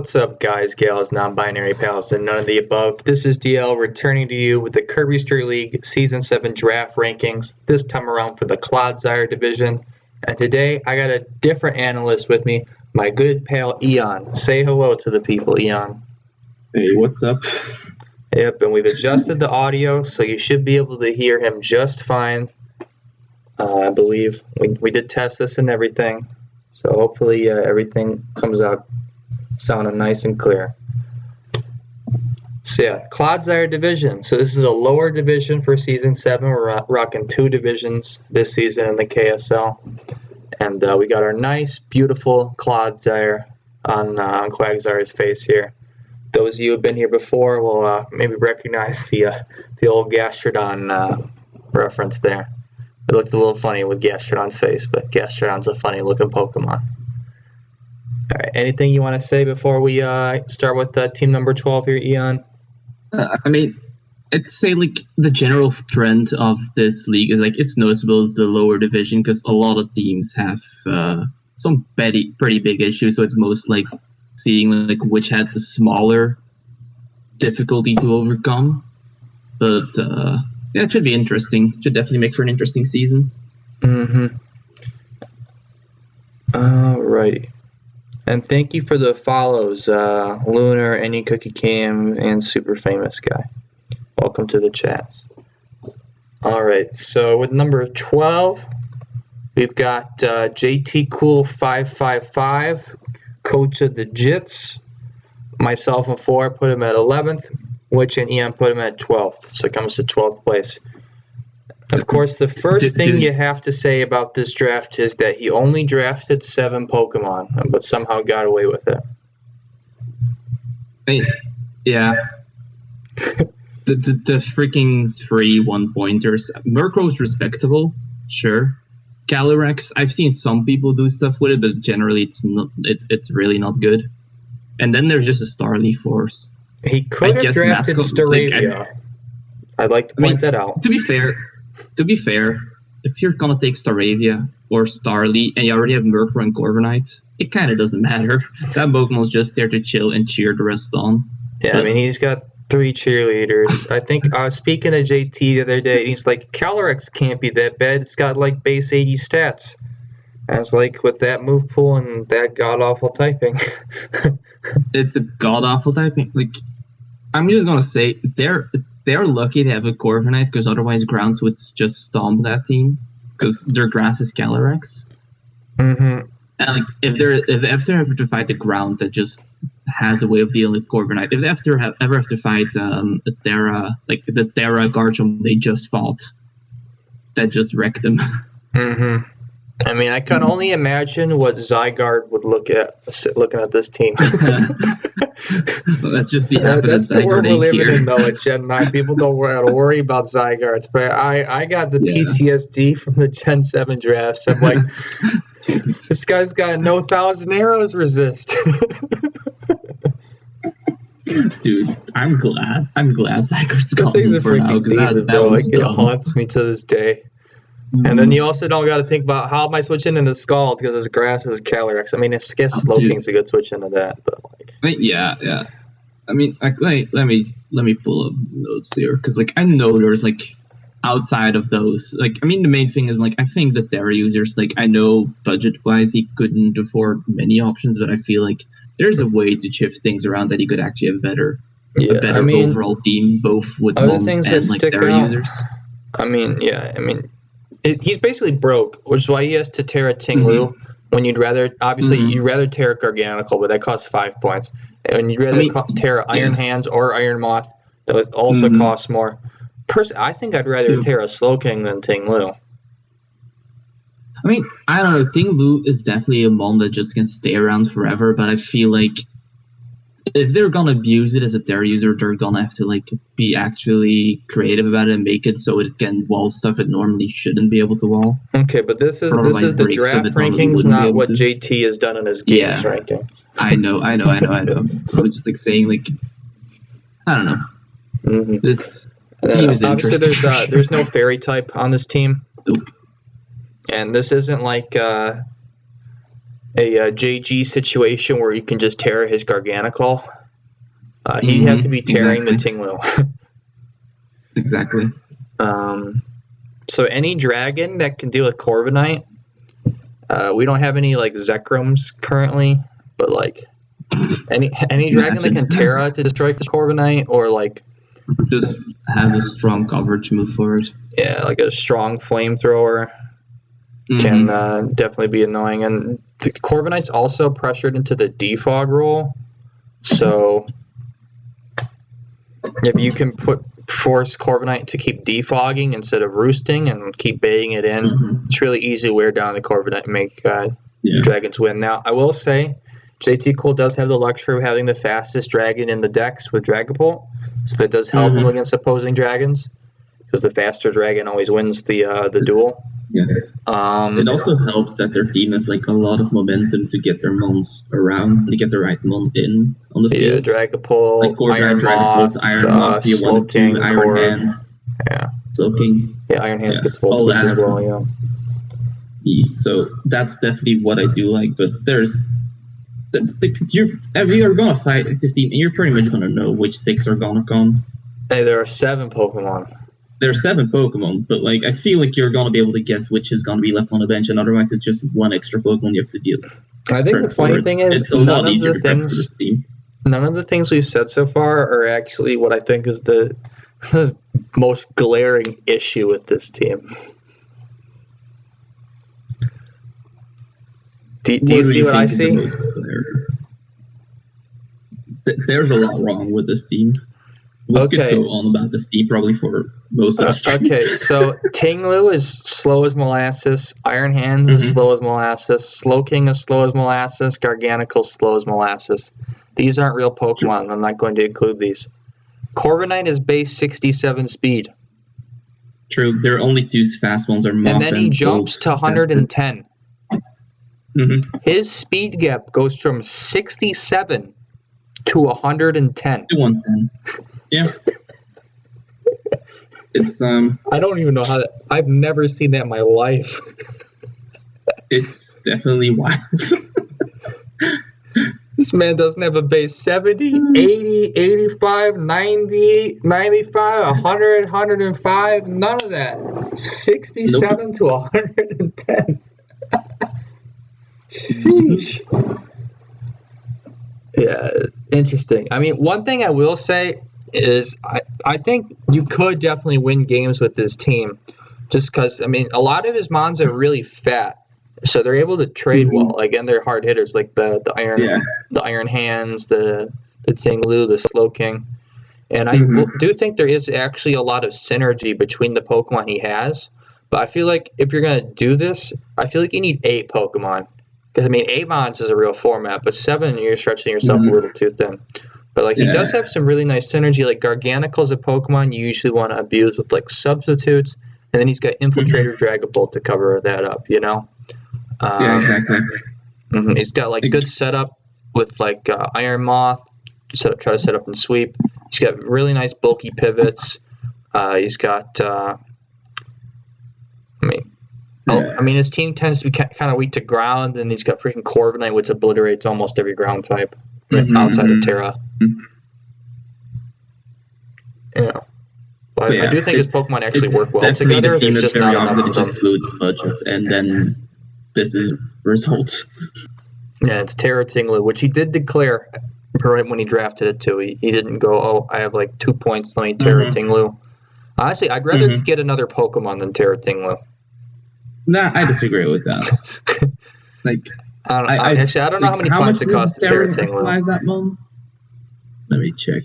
What's up, guys, gals, non-binary pals, and none of the above? This is DL returning to you with the Kirby Street League Season 7 draft rankings, this time around for the Clodsire division. And today, I got a different analyst with me, my good pal, Eon. Say hello to the people, Eon. Hey, what's up? Yep, and we've adjusted the audio, so you should be able to hear him just fine, I believe. We did test this and everything, so hopefully everything comes out sounding nice and clear. So yeah, Clodsire division. So this is a lower division for Season 7. We're rocking 2 divisions this season in the KSL. And we got our nice, beautiful Clodsire on Quagsire's face here. Those of you who have been here before will maybe recognize the old Gastrodon reference there. It looked a little funny with Gastrodon's face, but Gastrodon's a funny-looking Pokemon. All right, anything you want to say before we start with team number 12 here, Eon? I'd say the general trend of this league is it's noticeable as the lower division because a lot of teams have some pretty big issues. So it's most seeing which had the smaller difficulty to overcome. But yeah, it should be interesting. Should definitely make for an interesting season. Alrighty. And thank you for the follows, Lunar, Any Cookie Cam, and Super Famous Guy. Welcome to the chats. Alright, so with number 12, we've got JT Cool 555, Coach of the Jits. Myself and 4 put him at 11th, Witch and Eon put him at 12th, so it comes to 12th place. Of course, the first thing you have to say about this draft is that he only drafted 7 Pokemon, but somehow got away with it. Yeah. the freaking 3 1-pointers. Murkrow's respectable, sure. Calyrex, I've seen some people do stuff with it, but generally it's really not good. And then there's just a Starly Force. He could have drafted Staravia. I'd like to point that out. To be fair, if you're gonna take Staravia or Starly and you already have Murkrow and Corviknight, it kind of doesn't matter. That Pokemon's just there to chill and cheer the rest on. Yeah, I mean, he's got 3 cheerleaders. I think I was speaking to JT the other day, and he's like, Calyrex can't be that bad. It's got base 80 stats. And it's with that move pool and that god-awful typing. It's a god-awful typing. I'm just gonna say, they're lucky to have a Corviknight because otherwise Grounds would just stomp that team because their grass is Calyrex. And if they ever to fight the ground that just has a way of dealing with Corviknight, if they ever have to fight a Terra, the Terra Garchomp they just fought, that just wrecked them. I mean, I can only imagine what Zygarde would look at looking at this team. Well, that's just the habit That's the world we're living here. in, though, at Gen 9. People don't have to worry about Zygardes, but I got the PTSD from the Gen 7 drafts. I'm like, this guy's got no 1,000 arrows resist. Dude, I'm glad Zygarde's gone for now. It haunts me to this day. And then you also don't got to think about how am I switching into Scald because his grass is Calyrex. I mean, I guess Slowking's a good switch into that, but yeah. I mean, let me pull up notes here because I know there's outside of those I mean the main thing is I think the Terra users I know budget wise he couldn't afford many options, but I feel there's a way to shift things around that he could actually have a better overall team both with moms and Terra users. He's basically broke, which is why he has to Terra Tinglu when you'd rather, obviously, you'd rather Terra Garganical, but that costs 5 points. And you'd rather Terra Iron Hands or Iron Moth, that would also cost more. I think I'd rather Terra Slowking than Tinglu. I mean, I don't know. Tinglu is definitely a mom that just can stay around forever, but I feel if they're gonna abuse it as a Terra user, they're gonna have to be actually creative about it and make it so it can wall stuff it normally shouldn't be able to wall. Okay, but this is the draft rankings, not what JT has done in his games rankings. I know. I'm just saying I don't know. This team is obviously there's no fairy type on this team. Nope. And this isn't JG situation where you can just tear his Garganical, he'd have to be tearing the Tinglu. Exactly. So any dragon that can deal with Corviknight, we don't have any like Zekrums currently, but like any dragon that can Terra to destroy the Corviknight, or like just has a strong coverage move for it. Yeah, like a strong flamethrower can definitely be annoying. And the Corviknight's also pressured into the defog role, so if you can force Corviknight to keep defogging instead of roosting and keep baiting it in, it's really easy to wear down the Corviknight and make dragons win. Now, I will say, JT Cole does have the luxury of having the fastest dragon in the decks with Dragapult, so that does help him against opposing dragons, because the faster dragon always wins the duel. Yeah. It also helps that their team has like a lot of momentum to get their mons around, to get the right mon in on the field. Yeah, Dragapult, like Iron Moth, Slowking, Iron Hands. Yeah. Slowking. Yeah, Iron Hands gets full tweak as well, yeah. So that's definitely what I do like, but there's if you're gonna fight this team, you're pretty much gonna know which 6 are gonna come. Hey, there are 7 Pokemon. There are 7 Pokemon, but like I feel like you're gonna be able to guess which is gonna be left on the bench, and otherwise it's just one extra Pokemon you have to deal with. I think the funny thing is none of the things we've said so far are actually what I think is the most glaring issue with this team. Do you see what I see? There's a lot wrong with this team. We could go on about this team probably for most of us. Okay, so Tinglu is slow as molasses, Iron Hands is slow as molasses, Slowking is slow as molasses, Garganical slow as molasses. These aren't real Pokemon. I'm not going to include these. Corviknight is base 67 speed. True, there are only 2 fast ones are Moth and then he jumps to 110. His speed gap goes from 67 to 110. To 110. Yeah. It's I don't even know how that. I've never seen that in my life. It's definitely wild. This man doesn't have a base 70, 80, 85, 90, 95, 100, 105, none of that. 67 to 110. Sheesh. Yeah, interesting. I mean, one thing I will say is I think you could definitely win games with this team, just because, I mean, a lot of his mons are really fat, so they're able to trade well. Like, and they're hard hitters, like the Iron Hands, the Tinglu, the Slowking. And I do think there is actually a lot of synergy between the Pokemon he has, but I feel like if you're going to do this, I feel like you need 8 Pokemon. Because, I mean, 8 mons is a real format, but 7, you're stretching yourself a little too thin. But, like, he does have some really nice synergy. Like, Garganical is a Pokemon you usually want to abuse with, like, substitutes. And then he's got Infiltrator Dragapult to cover that up, you know? Yeah, exactly. He's got, like, good setup with, like, Iron Moth. Try to set up and sweep. He's got really nice bulky pivots. He's got, I mean, his team tends to be kind of weak to ground, and he's got freaking Corviknight, which obliterates almost every ground type outside of Terra. Yeah. But I do think his Pokemon actually work well together. There's just not enough of them. Budget, and then this is results. Yeah, it's Terra Tinglu, which he did declare right when he drafted it, too. He didn't go, oh, I have like 2 points, let me Terra Tinglu. Honestly, I'd rather get another Pokemon than Terra Tinglu. Nah, I disagree with that. Like, I don't know how many points it costs to Terra Tinglu. That one? Let me check.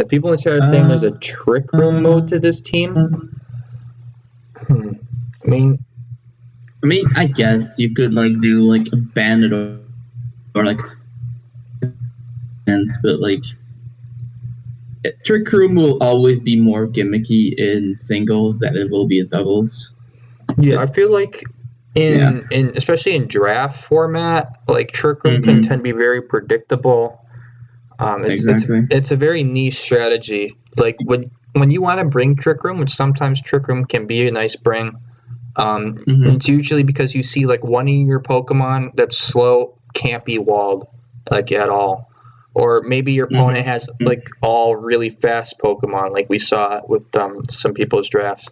People in the chat are saying there's a Trick Room mode to this team. I mean, I guess you could like do like a bandit or like, but like, Trick Room will always be more gimmicky in singles than it will be in doubles. Yeah, I feel like in especially in draft format, like Trick Room can tend to be very predictable. It's a very niche strategy. Like when you want to bring Trick Room, which sometimes Trick Room can be a nice bring, It's usually because you see like one of your Pokemon that's slow can't be walled like at all, or maybe your opponent has like all really fast Pokemon, like we saw with some people's drafts.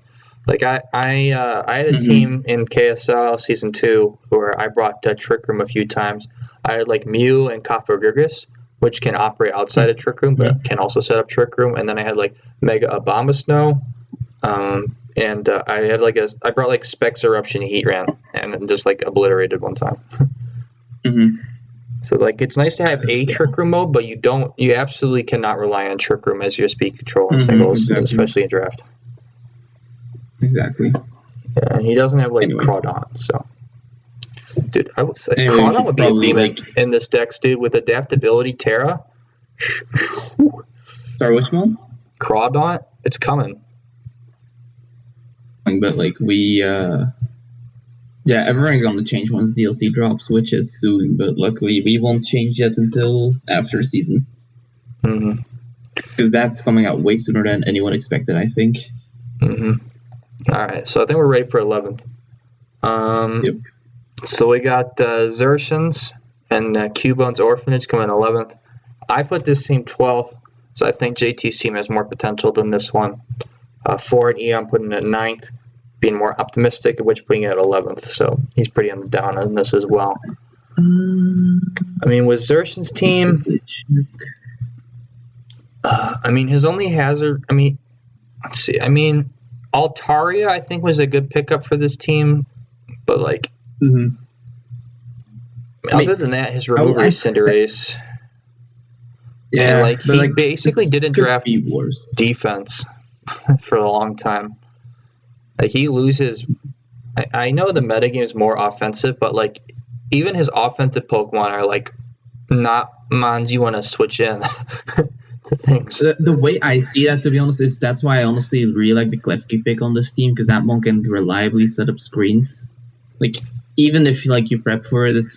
Like I had a team in KSL season 2 where I brought Trick Room a few times. I had like Mew and Kafagurgis, which can operate outside of Trick Room, but can also set up Trick Room. And then I had like Mega Abomasnow, and I brought like Specs Eruption Heatran and just like obliterated one time. So like it's nice to have a Trick Room mode, but you absolutely cannot rely on Trick Room as your speed control in singles, especially in draft. Exactly. Yeah, and he doesn't have like Crawdon, so. Dude, I would say Crawdon would be a beam in this deck, dude, with Adaptability Terra. Sorry, which one? Crawdon, it's coming. But like everything's gonna change once DLC drops, which is soon. But luckily, we won't change yet until after the season. Because that's coming out way sooner than anyone expected, I think. All right, so I think we're ready for 11th. So we got Xertions and Cubone's Orphanage coming 11th. I put this team 12th, so I think JT's team has more potential than this one. Ford Eon putting it at 9th, being more optimistic, which putting it at 11th. So he's pretty on the down on this as well. I mean, with Xertion's team, his only hazard, let's see. Altaria, I think, was a good pickup for this team, but like, other than that, his remover is Cinderace. Yeah, and like he basically didn't draft defense for a long time. Like he loses. I know the metagame is more offensive, but like even his offensive Pokemon are like not mons you want to switch in. To things. The way I see that, to be honest, is that's why I honestly really like the Klefki pick on this team, because that one can reliably set up screens. Like even if like you prep for it, it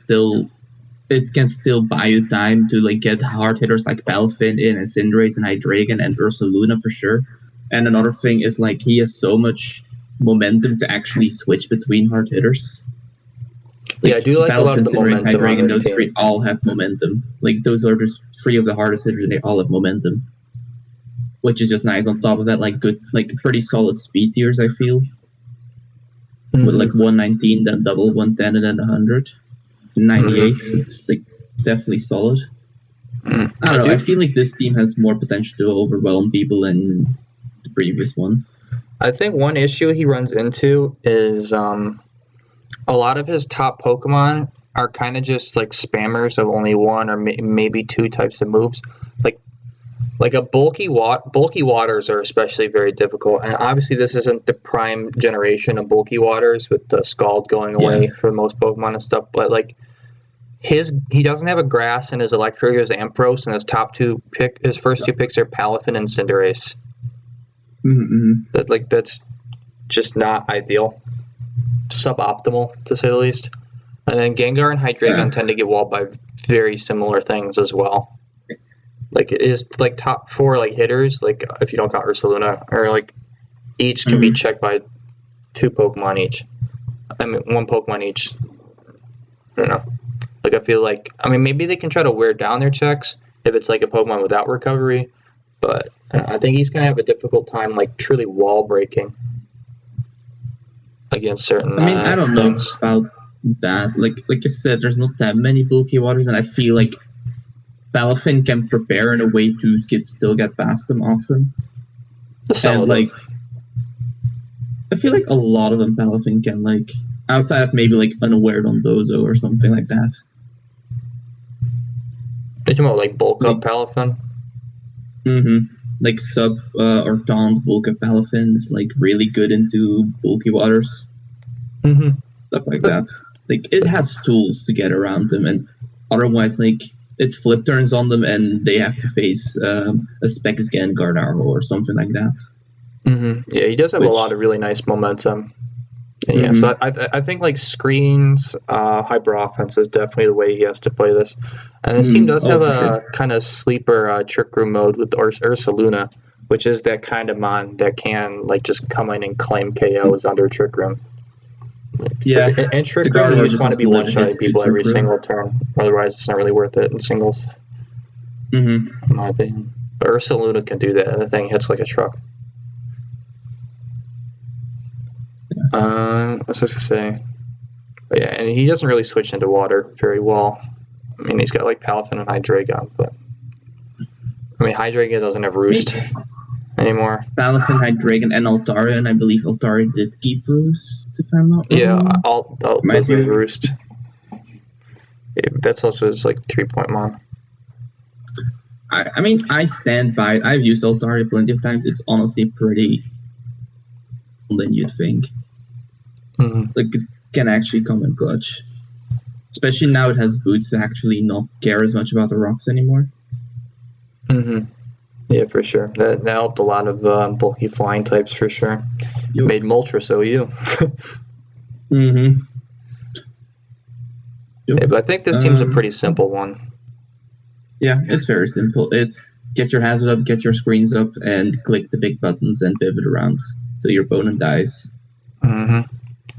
can still buy you time to like get hard hitters like Palafin in and Cinderace and Hydreigon and Ursaluna for sure. And another thing is like he has so much momentum to actually switch between hard hitters. Like, yeah, I do like Palafin, a lot of the momentum Hydreigon, on this those team. three all have momentum. Like those are just 3 of the hardest hitters, and they all have momentum, which is just nice. On top of that, like good, like pretty solid speed tiers, I feel. With like 119, then double 110, and then 100, 98. It's like definitely solid. I don't know. I feel like this team has more potential to overwhelm people than the previous one. I think one issue he runs into is a lot of his top Pokemon are kind of just like spammers of only one or maybe 2 types of moves. Like a bulky waters are especially very difficult, and obviously this isn't the prime generation of bulky waters with the Scald going away for most Pokemon and stuff. But like he doesn't have a grass in his Electro, his Ampharos, and his first 2 picks are Palafin and Cinderace. That's just not ideal. Suboptimal, to say the least. And then Gengar and Hydreigon tend to get walled by very similar things as well. Like it is like top 4 like hitters, like if you don't count Ursaluna, or like each can be checked by 2 Pokemon each. 1 Pokemon each. I don't know. Like I feel like maybe they can try to wear down their checks if it's like a Pokemon without recovery, but I think he's gonna have a difficult time like truly wall breaking against certain. I don't know about that. Like I said, there's not that many bulky waters, and I feel like Palafin can prepare in a way to still get past them often. And like, I feel like a lot of them Palafin can like, outside of maybe like Unaware Dondozo or something like that. You're talking about like bulk up Palafin? Like sub or taunt bulk up Palafin is like really good into bulky waters. Stuff like that. Like it has tools to get around them, and otherwise like it's flip turns on them and they have to face a Specs Gengar or something like that. Yeah, he does have a lot of really nice momentum. And yeah, so I think like screens, hyper offense is definitely the way he has to play this. And this team does have a kind of sleeper Trick Room mode with Ursaluna, which is that kind of mon that can like just come in and claim KOs under Trick Room. Yeah. In trick The room, you Gardevoir just want to be slow to one-shotting hit people good every Trick Room. single turn. Otherwise, it's not really worth it in singles, Mm-hmm. in my opinion. But Ursaluna can do that. The thing hits like a truck. What was I supposed to say? But yeah, and he doesn't really switch into water very well. I mean, he's got like Palafin and Hydreigon, but I mean, Hydreigon doesn't have Roost anymore. Palafin, Hydreigon, and Altaria, and I believe Altaria did keep Roost, if I'm not wrong. Yeah, all Might those be are right. Roost. Yeah, that's also his like 3-point mon. I mean, I stand by it. I've used Altaria plenty of times. It's honestly pretty than you'd think. Mm-hmm. Like, it can actually come in clutch. Especially now it has boots to actually not care as much about the rocks anymore. Mm-hmm. Yeah, for sure. That helped a lot of bulky flying types for sure. Yep. Made Moltres OU. Mm-hmm. Yep. Yeah, but I think this team's a pretty simple one. Yeah, it's very simple. It's get your hazard up, get your screens up, and click the big buttons and pivot around till your opponent dies. Mm-hmm.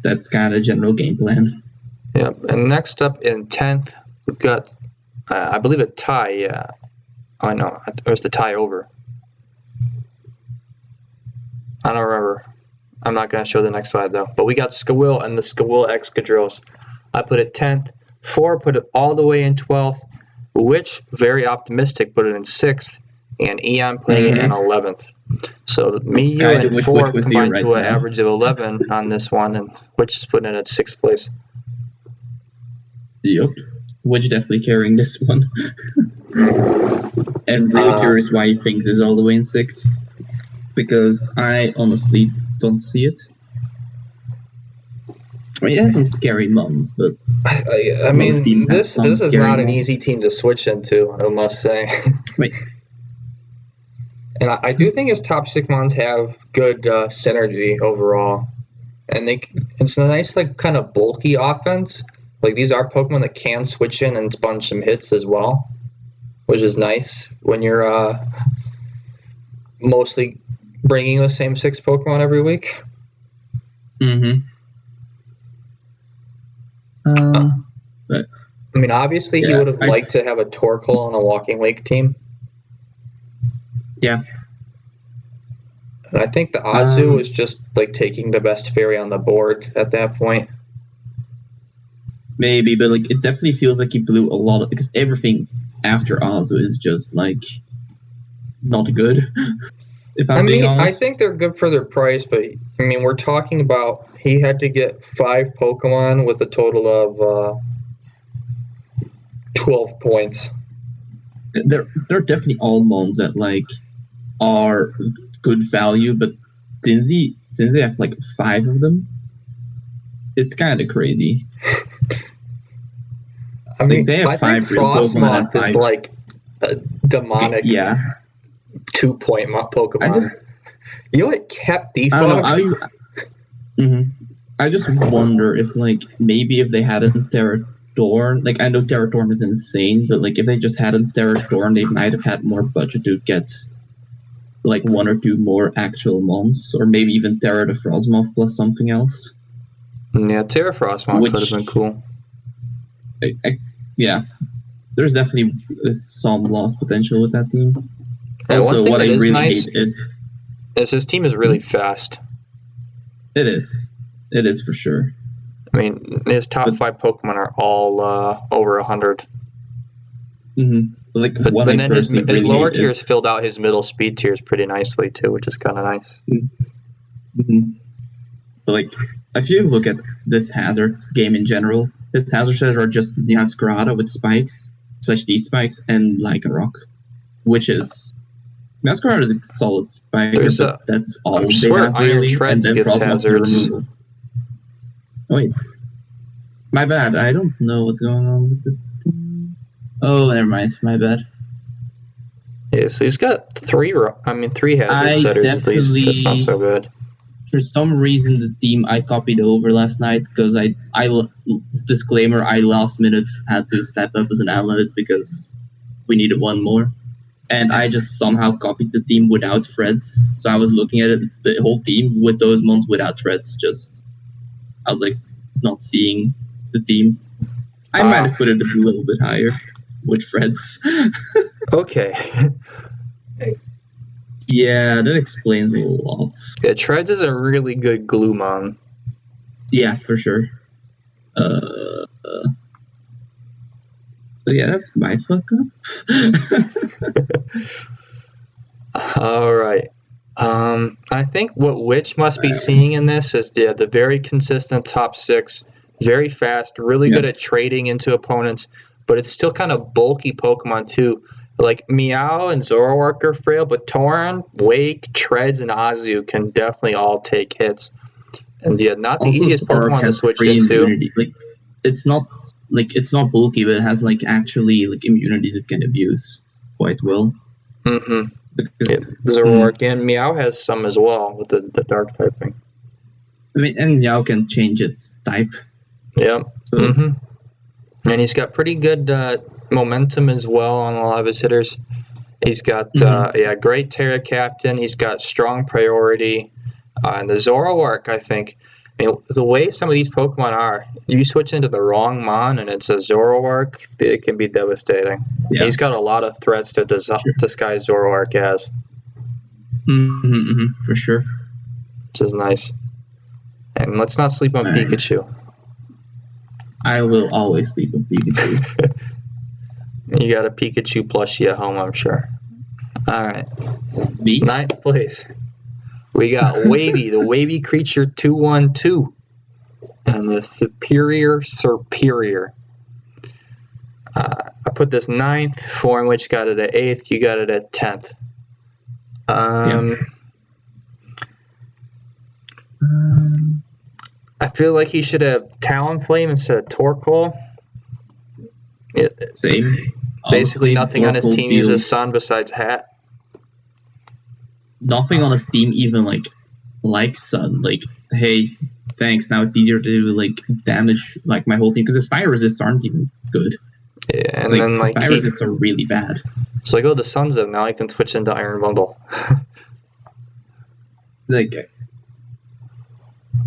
That's kind of general game plan. Yeah, and next up in 10th, we've got, I believe, a tie. Yeah. Oh, no, it was the tie over. I don't remember. I'm not going to show the next slide, though. But we got Skawil and the Skawil Excadrills. I put it 10th. 4 put it all the way in 12th. Which, very optimistic, put it in 6th. And Eon putting it in 11th. So me, you, Kinda, and which 4 was combined right to an now. average of 11 on this one, and which is putting it at 6th place. Yep. Which definitely carrying this one. And really curious why he thinks it's all the way in 6th. Because I honestly don't see it. I mean, it has some scary mums, but I most mean, teams have this some is scary not an mums. easy team to switch into, I must say. Wait. And I do think his top 6 mons have good synergy overall, and it's a nice like kind of bulky offense. Like these are Pokemon that can switch in and sponge some hits as well, which is nice when you're mostly bringing the same 6 Pokemon every week. Mm-hmm. But I mean, obviously he yeah, would have liked to have a Torkoal on a Walking Lake team. Yeah. And I think the Azu was just like taking the best fairy on the board at that point. Maybe, but like it definitely feels like he blew a lot of, because everything after Azu is just like not good. If I'm being honest. I think they're good for their price, but I mean, we're talking about he had to get 5 Pokemon with a total of 12 points. They're definitely all mons that like are good value, but since they have like 5 of them, it's kind of crazy. I mean, they have I 5 think real Pokemon Frostmoth is like a demonic 2-point Pokemon. You know what? Capdefog? I don't know. I just wonder if like maybe if they hadn't Terradorn, like I know Terradorn is insane, but like if they just hadn't Terradorn, they might have had more budget to get like 1 or 2 more actual mons, or maybe even Terra the Frostmoth plus something else. Yeah, Terra Frostmoth could have been cool. Yeah, there's definitely some lost potential with that team. Yeah, also, what I really hate is his team is really fast. It is for sure. I mean, his top 5 Pokemon are all over 100. Like, but then his lower tiers filled out his middle speed tiers pretty nicely too, which is kind of nice. But like, if you look at this Hazard's game in general, his Hazard sets are just Masquerada with spikes, /D spikes, and like a rock, which is Masquerada is a solid spiker, but that's all they have really. And then Frostmoth's removal. Oh, wait, my bad. I don't know what's going on with it. Oh, never mind. My bad. Yeah, so he's got 3 hazard setters at least. That's not so good. For some reason, the team I copied over last night, because I disclaimer, I last minute had to step up as an analyst because we needed 1 more. And I just somehow copied the team without threads. So I was looking at it, the whole team with those mons without threads. I was like, not seeing the team. I might have put it a little bit higher with Fred's. Okay. Yeah, that explains a lot. Yeah, Treads is a really good Gloomon. Yeah, for sure. So yeah, that's my fuck up. All right. I think what Witch must be seeing in this is the very consistent top 6, very fast, really good at trading into opponents, but it's still kind of bulky Pokemon too. Like Meow and Zoroark are frail, but Tauren, Wake, Treads, and Azu can definitely all take hits. And not the Also, easiest Spark Pokemon to has switch free into. immunity. Like it's not bulky, but it has like actually like immunities it can abuse quite well. Mm-hmm. Because, Zoroark and Meow has some as well with the dark typing. I mean, and Meow can change its type. Yep. So, and he's got pretty good momentum as well on a lot of his hitters. He's got great Terra Captain. He's got strong priority. And the Zoroark, I think, the way some of these Pokemon are, you switch into the wrong Mon and it's a Zoroark, it can be devastating. Yeah. He's got a lot of threats to disguise Zoroark as. For sure. Which is nice. And let's not sleep on Pikachu. I will always sleep on Pikachu. You got a Pikachu plushie at home, I'm sure. All right. Me? 9th place. We got Wavy, the Wavy Creature 212. And the Superior. I put this 9th, Form Which got it at 8th, you got it at 10th. I feel like he should have Talonflame instead of Torkoal. Same. Basically, nothing on his team uses Sun besides Hat. Nothing on his team even like Sun. Like, hey, thanks. Now it's easier to like damage like my whole team because his fire resists aren't even good. Yeah, and then the fire resists are really bad. It's like, the Sun's up now. I can switch into Iron Bundle.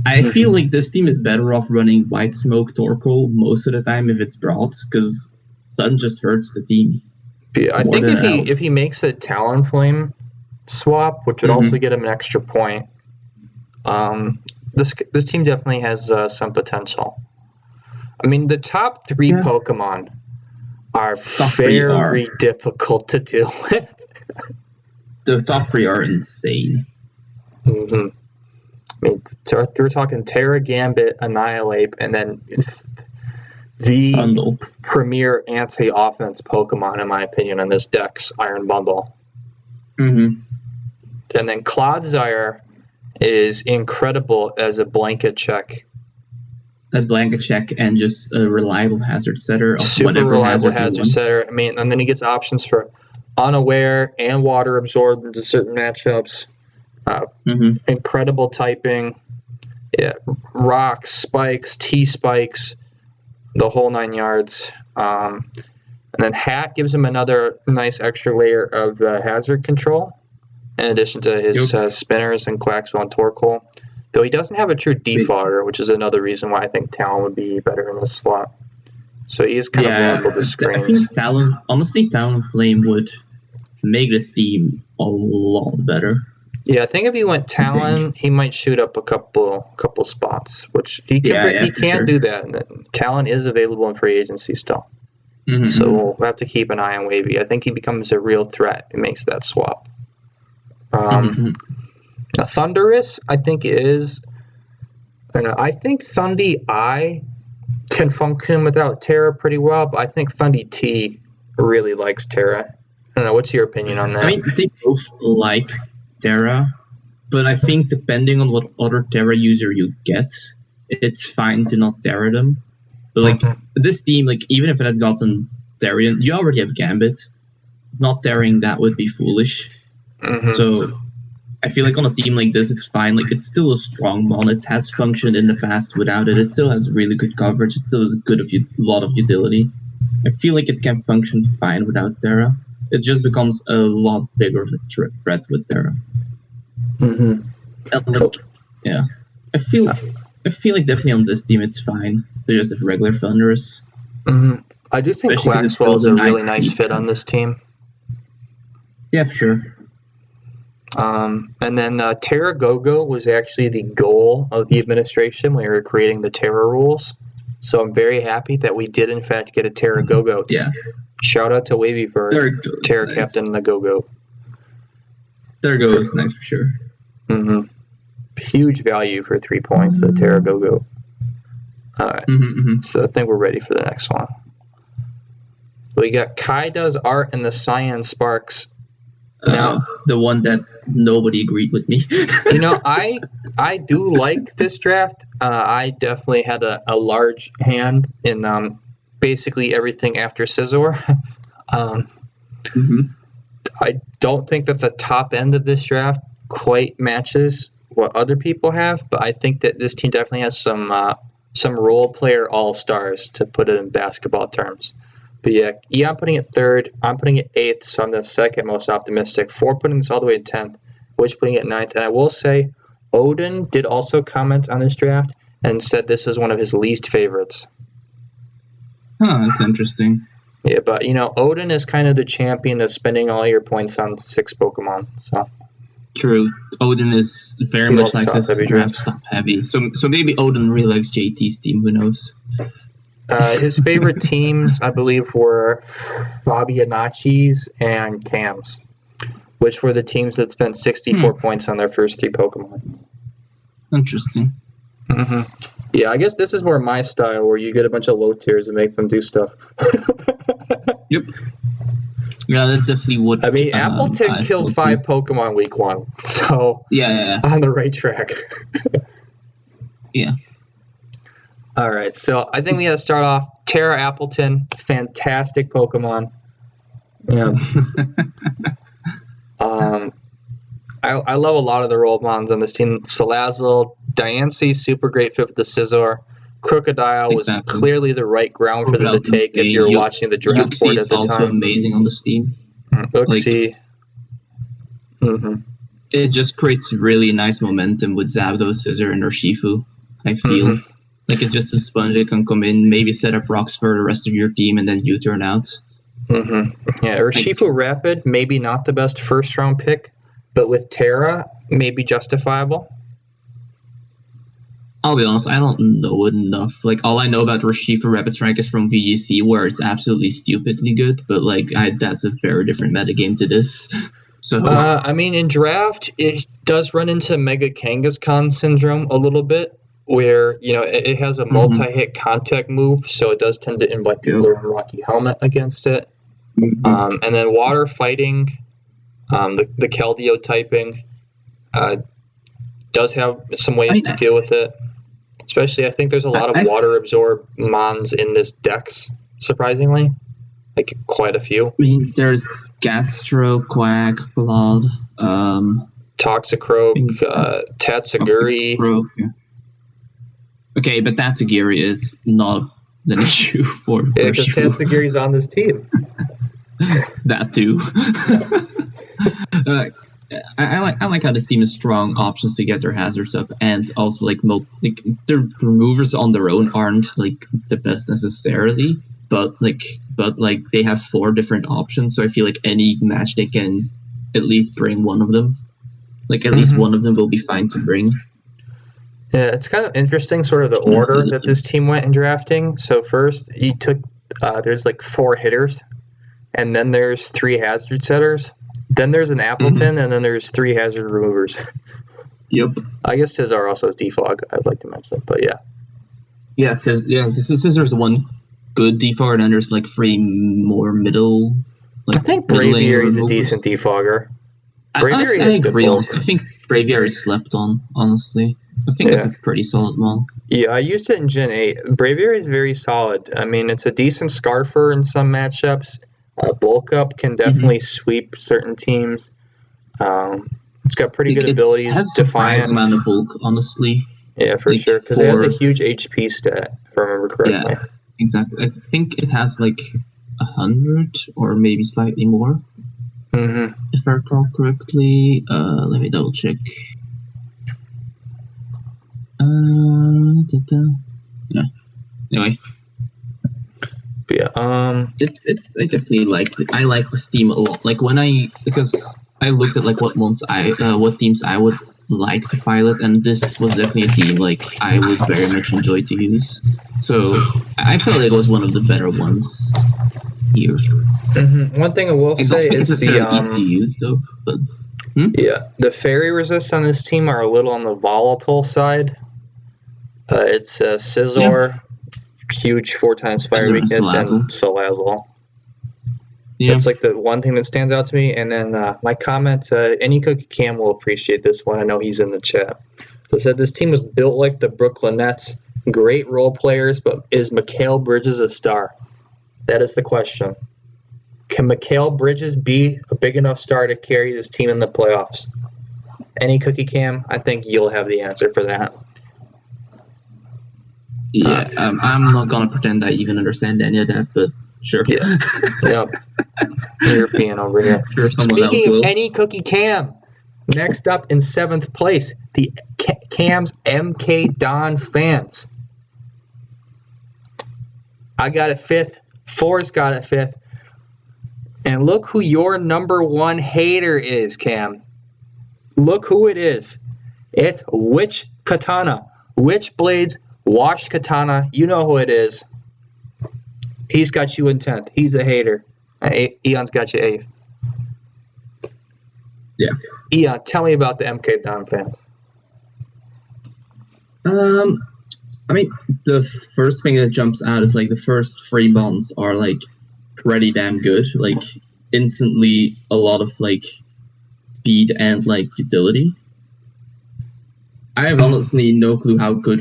I feel like this team is better off running White Smoke Torkoal most of the time if it's brought, because Sun just hurts the team. Yeah, I think if he makes a Talonflame swap, which would also get him an extra point, this team definitely has some potential. I mean, the top 3 Pokemon are very difficult to deal with. The top 3 are insane. I mean, we're talking Terra, Gambit, Annihilate, and then the premier anti-offense Pokemon, in my opinion, in this deck's Iron Bundle. And then Clodsire is incredible as a blanket check. A blanket check and just a reliable hazard setter. Of Super reliable hazard setter. I mean, and then he gets options for Unaware and Water Absorb into certain matchups. Incredible typing. Yeah, rocks, spikes, T-spikes, the whole 9 yards. And then Hat gives him another nice extra layer of hazard control, in addition to his spinners and Quaxwell and Torkoal. Though he doesn't have a true defogger, which is another reason why I think Talon would be better in this slot. So he is kind of vulnerable to screens. I think Talonflame would make this team a lot better. Yeah, I think if he went Talon, he might shoot up a couple spots, which he can do that. And Talon is available in free agency still. So we'll have to keep an eye on Wavy. I think he becomes a real threat and makes that swap. Thundurus, I think is. I think Thundy I can function without Terra pretty well, but I think Thundy T really likes Terra. I don't know. What's your opinion on that? I mean, they both like Terra, but I think depending on what other Terra user you get, it's fine to not Terra them. But this team, even if it had gotten Therian, you already have Gambit. Not Terraing that would be foolish. So I feel like on a team like this, it's fine. It's still a strong mon. It has functioned in the past without it. It still has really good coverage. It still has a lot of utility. I feel like it can function fine without Terra. It just becomes a lot bigger of a threat with Terra. I feel I feel like definitely on this team it's fine. They're just have regular Thunderous. I do think Especially 'cause it Quaxwell is builds a a really nice nice team. fit on this team. Yeah, sure. And then Terra Gogo was actually the goal of the administration when we were creating the Terra rules. So I'm very happy that we did in fact get a Terra Gogo. Yeah. Shout out to Wavy for There it goes. Terra Nice. Captain the Gogo. There goes. Nice for sure. Huge value for 3 points, the Terra Gogo. Alright, so I think we're ready for the next one. We got Kai Does Art and the Cyan Sparks. Now, the one that nobody agreed with me. you know, I do like this draft. I definitely had a large hand in basically everything after Scizor. I don't think that the top end of this draft quite matches what other people have, but I think that this team definitely has some role player all-stars, to put it in basketball terms. But yeah, I'm putting it third. I'm putting it eighth, so I'm the second most optimistic. 4 putting this all the way to 10th, which putting it ninth. And I will say, Odin did also comment on this draft and said this was one of his least favorites. That's interesting. Yeah, but Odin is kind of the champion of spending all your points on 6 Pokemon. So true, Odin is very much like this draft top heavy. So maybe Odin really likes JT's team. Who knows? His favorite teams, I believe, were Fabianacci's and Cam's, which were the teams that spent 64 points on their first 3 Pokemon. Interesting. Yeah, I guess this is more my style, where you get a bunch of low tiers and make them do stuff. Yep. Yeah, that's definitely what. I mean, Appleton killed 5 Pokemon week 1, so yeah. On the right track. Yeah. All right, so I think we got to start off. Terra Appleton, fantastic Pokemon. Yeah. I love a lot of the role mons on this team. Salazzle, Diancie, super great fit with the Scizor. Crocodile was clearly the right ground for them to take if you're watching the draft board at the time. Uxie is also amazing on this team. Uxie. It just creates really nice momentum with Zapdos, Scizor, and Urshifu, I feel. Like it's just a sponge that can come in, maybe set up rocks for the rest of your team, and then you turn out. Yeah, Urshifu Rapid, maybe not the best first round pick, but with Terra, maybe justifiable. I'll be honest, I don't know enough. Like, all I know about Urshifu Rapid Strike is from VGC, where it's absolutely stupidly good, but like that's a very different metagame to this. So I mean, in draft, it does run into Mega Kangaskhan syndrome a little bit, where it has a multi-hit contact move, so it does tend to invite people to run Rocky Helmet against it. And then water fighting, the Keldeo typing, does have some ways to deal with it. Especially, I think there's a lot of water absorb mons in this dex, surprisingly. Like, quite a few. I mean, there's Gastro, Quack, Claude, Toxicroak, Tatsugiri. Yeah. Okay, but Tatsugiri is not an issue for yeah, because Tatsugiri's on this team. That too. I like how this team has strong options to get their hazards up, and also like their removers on their own aren't like the best necessarily, but they have 4 different options, so I feel like any match they can at least bring one of them. Like at least one of them will be fine to bring. Yeah, it's kind of interesting, sort of the order that this team went in drafting. So first, you took there's like 4 hitters, and then there's 3 hazard setters. Then there's an Appleton, and then there's 3 hazard removers. Yep. I guess Scizor also has defog, I'd like to mention, but yeah. Yeah, Scizor's the one good defogger, and then there's like 3 more middle. I think Braviary is a decent defogger. Braviary I agree, honestly. I think Braviary is slept on, honestly. I think it's a pretty solid one. Yeah, I used it in Gen 8. Braviary is very solid. I mean, it's a decent Scarfer in some matchups. Bulk Up can definitely sweep certain teams. It's got pretty good abilities. It has a surprising amount of bulk, honestly. Yeah, for sure. Because it has a huge HP stat, if I remember correctly. Yeah, exactly. I think it has like 100 or maybe slightly more. If I recall correctly. Let me double check. Yeah. Anyway, Yeah. it's I definitely I like this team a lot. Like because I looked at like what teams I would like to pilot, and this was definitely a team like I would very much enjoy to use. So I felt like it was one of the better ones here. One thing I will I don't say think it's is necessarily easy to use though, but yeah, the fairy resists on this team are a little on the volatile side. It's Scizor, huge 4x fire weakness, and Salazzle. Yeah. That's like the one thing that stands out to me. And then my comment, any Cookie Cam will appreciate this one. I know he's in the chat. So I said this team was built like the Brooklyn Nets. Great role players, but is Mikal Bridges a star? That is the question. Can Mikal Bridges be a big enough star to carry this team in the playoffs? Any Cookie Cam, I think you'll have the answer for that. Yeah, I'm not gonna pretend I even understand any of that, but sure. Yeah. Yep. European over here. Sure, Speaking of any Cookie Cam, next up in 7th place, the Cam's MK Don fans. I got it 5th. Forrest got it 5th. And look who your number one hater is, Cam. Look who it is. It's Witch Katana. Witch Blades, Wash Katana. You know who it is. He's got you in 10th. He's a hater. Eon's got you 8th. Yeah. Eon, tell me about the MK Don fans. I mean, the first thing that jumps out is like the first 3 bonds are like pretty damn good. Like instantly a lot of like speed and like utility. I have honestly no clue how good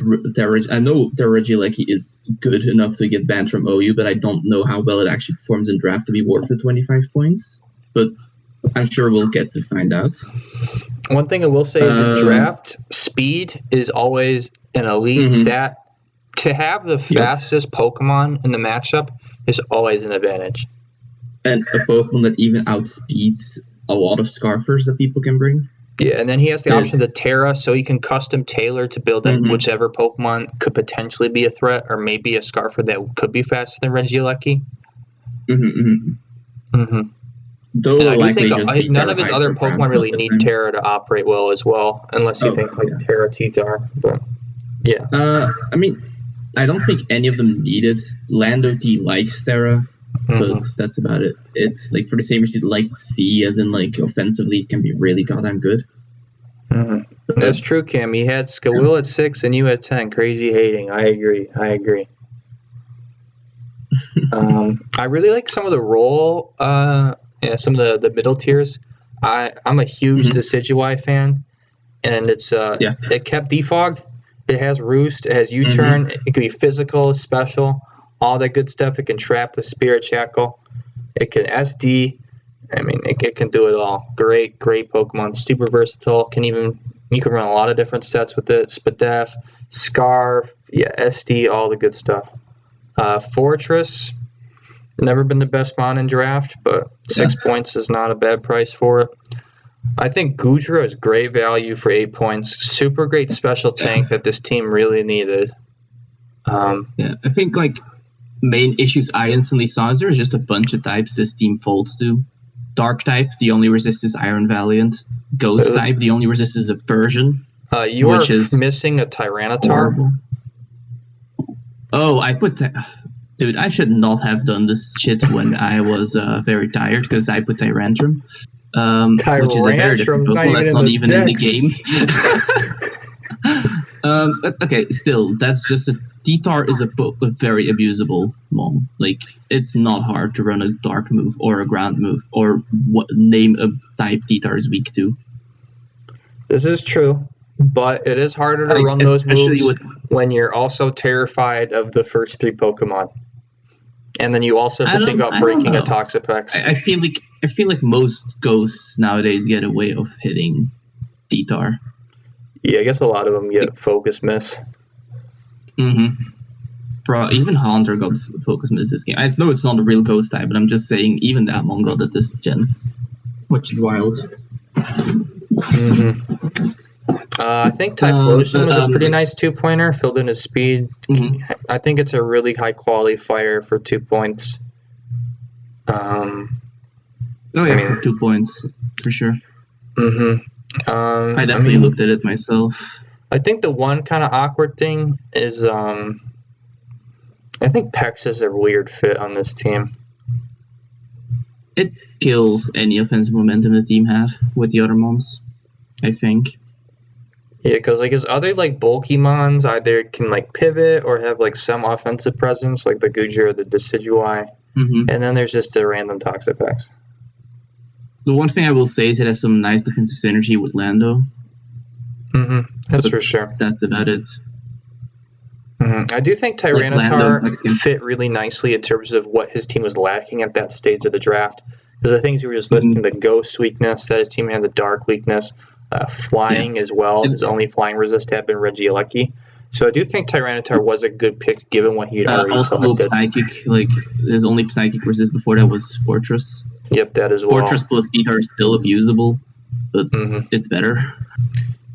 I know Regieleki is good enough to get banned from OU, but I don't know how well it actually performs in draft to be worth the 25 points. But I'm sure we'll get to find out. One thing I will say is in draft, speed is always an elite stat. To have the fastest Pokemon in the matchup is always an advantage. And a Pokemon that even outspeeds a lot of Scarfers that people can bring. Yeah, and then he has the option to Terra, so he can custom tailor to build in whichever Pokemon could potentially be a threat, or maybe a Scarfer that could be faster than Regieleki. Though I do think none of his other Pokemon really need Terra to operate well as well, unless you think like Terra Teeth are. But yeah. I mean, I don't think any of them need it. Lando T likes Terra, but that's about it. It's like for the same reason like C, as in like offensively it can be really goddamn good. That's true, Cam. You had Skawil at 6 and you at 10. Crazy hating. I agree. I really like some of the role, some of the middle tiers. I'm a huge Decidueye fan, and it kept Defog. It has Roost, it has U-Turn, it can be physical, special, all that good stuff. It can trap with Spirit Shackle. It can SD. I mean, it can do it all. Great Pokemon. Super versatile. You can run a lot of different sets with it. Spadef, Scarf, SD, all the good stuff. Fortress, never been the best mon in draft, but 6 points is not a bad price for it. I think Goodra is great value for 8 points. Super great special tank that this team really needed. I think like main issues I instantly saw is there's just a bunch of types this team folds to. Dark type, the only resist is Iron Valiant. Ghost type, the only resist is a Persian. You are missing a Tyranitar. Horrible. Oh, dude, I should not have done this shit when I was very tired because I put Tyrantrum. Which is a very different Pokemon that's not even in the game. But okay, still, that's just D-Tar is a very abusable mon. Like, it's not hard to run a dark move or a ground move or name a type D-Tar is weak to. This is true, but it is harder to run those moves when you're also terrified of the first 3 Pokemon. And then you also have to think about breaking a Toxapex. I feel like most ghosts nowadays get a way of hitting D-Tar. Yeah, I guess a lot of them get Focus Miss. Bro, even Haunter got Focus Miss this game. I know it's not a real ghost type, but I'm just saying even that mon got it this gen. Which is wild. I think Typhlosion was a pretty nice 2-pointer, filled in his speed. I think it's a really high-quality fire for 2 points. For 2 points, for sure. I definitely looked at it myself. I think the one kind of awkward thing is I think Pex is a weird fit on this team. It kills any offensive momentum the team had with the other mons, I think. Yeah, because like his other like bulky mons either can like pivot or have like some offensive presence, like the Guji or the Decidueye. And then there's just the random Toxapex. The one thing I will say is it has some nice defensive synergy with Lando. That's for sure. That's about it. I do think Tyranitar fit really nicely in terms of what his team was lacking at that stage of the draft. Because the things you were just listing, the ghost weakness that his team had, the dark weakness, flying as well. His only flying resist had been Regieleki. So I do think Tyranitar was a good pick given what he'd already selected. Psychic, like his only psychic resist before that was Fortress. Yep, that as well. Fortress plus T-Tar is still abusable, but it's better.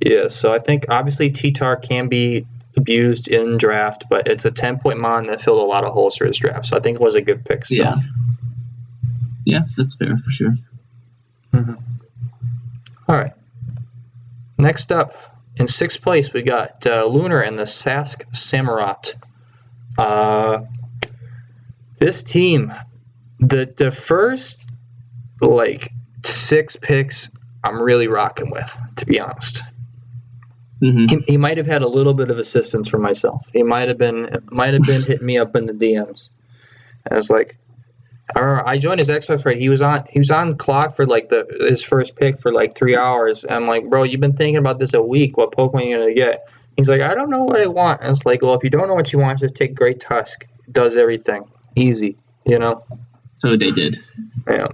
Yeah, so I think obviously T-Tar can be abused in draft, but it's a 10-point mon that filled a lot of holes for his draft, so I think it was a good pick still. Yeah, that's fair for sure. All right. Next up, in 6th place, we got Lunar and the Sask Samurott. This team, the first, 6 picks I'm really rocking with, to be honest. He might have had a little bit of assistance from myself. He might have been hitting me up in the DMs. I was like, I joined his Xbox party. He was on clock for his first pick for 3 hours. I'm like, bro, you've been thinking about this a week. What Pokemon are you gonna get? He's like, I don't know what I want. And it's like, well, if you don't know what you want, just take Great Tusk. It does everything easy, So they did. Yeah.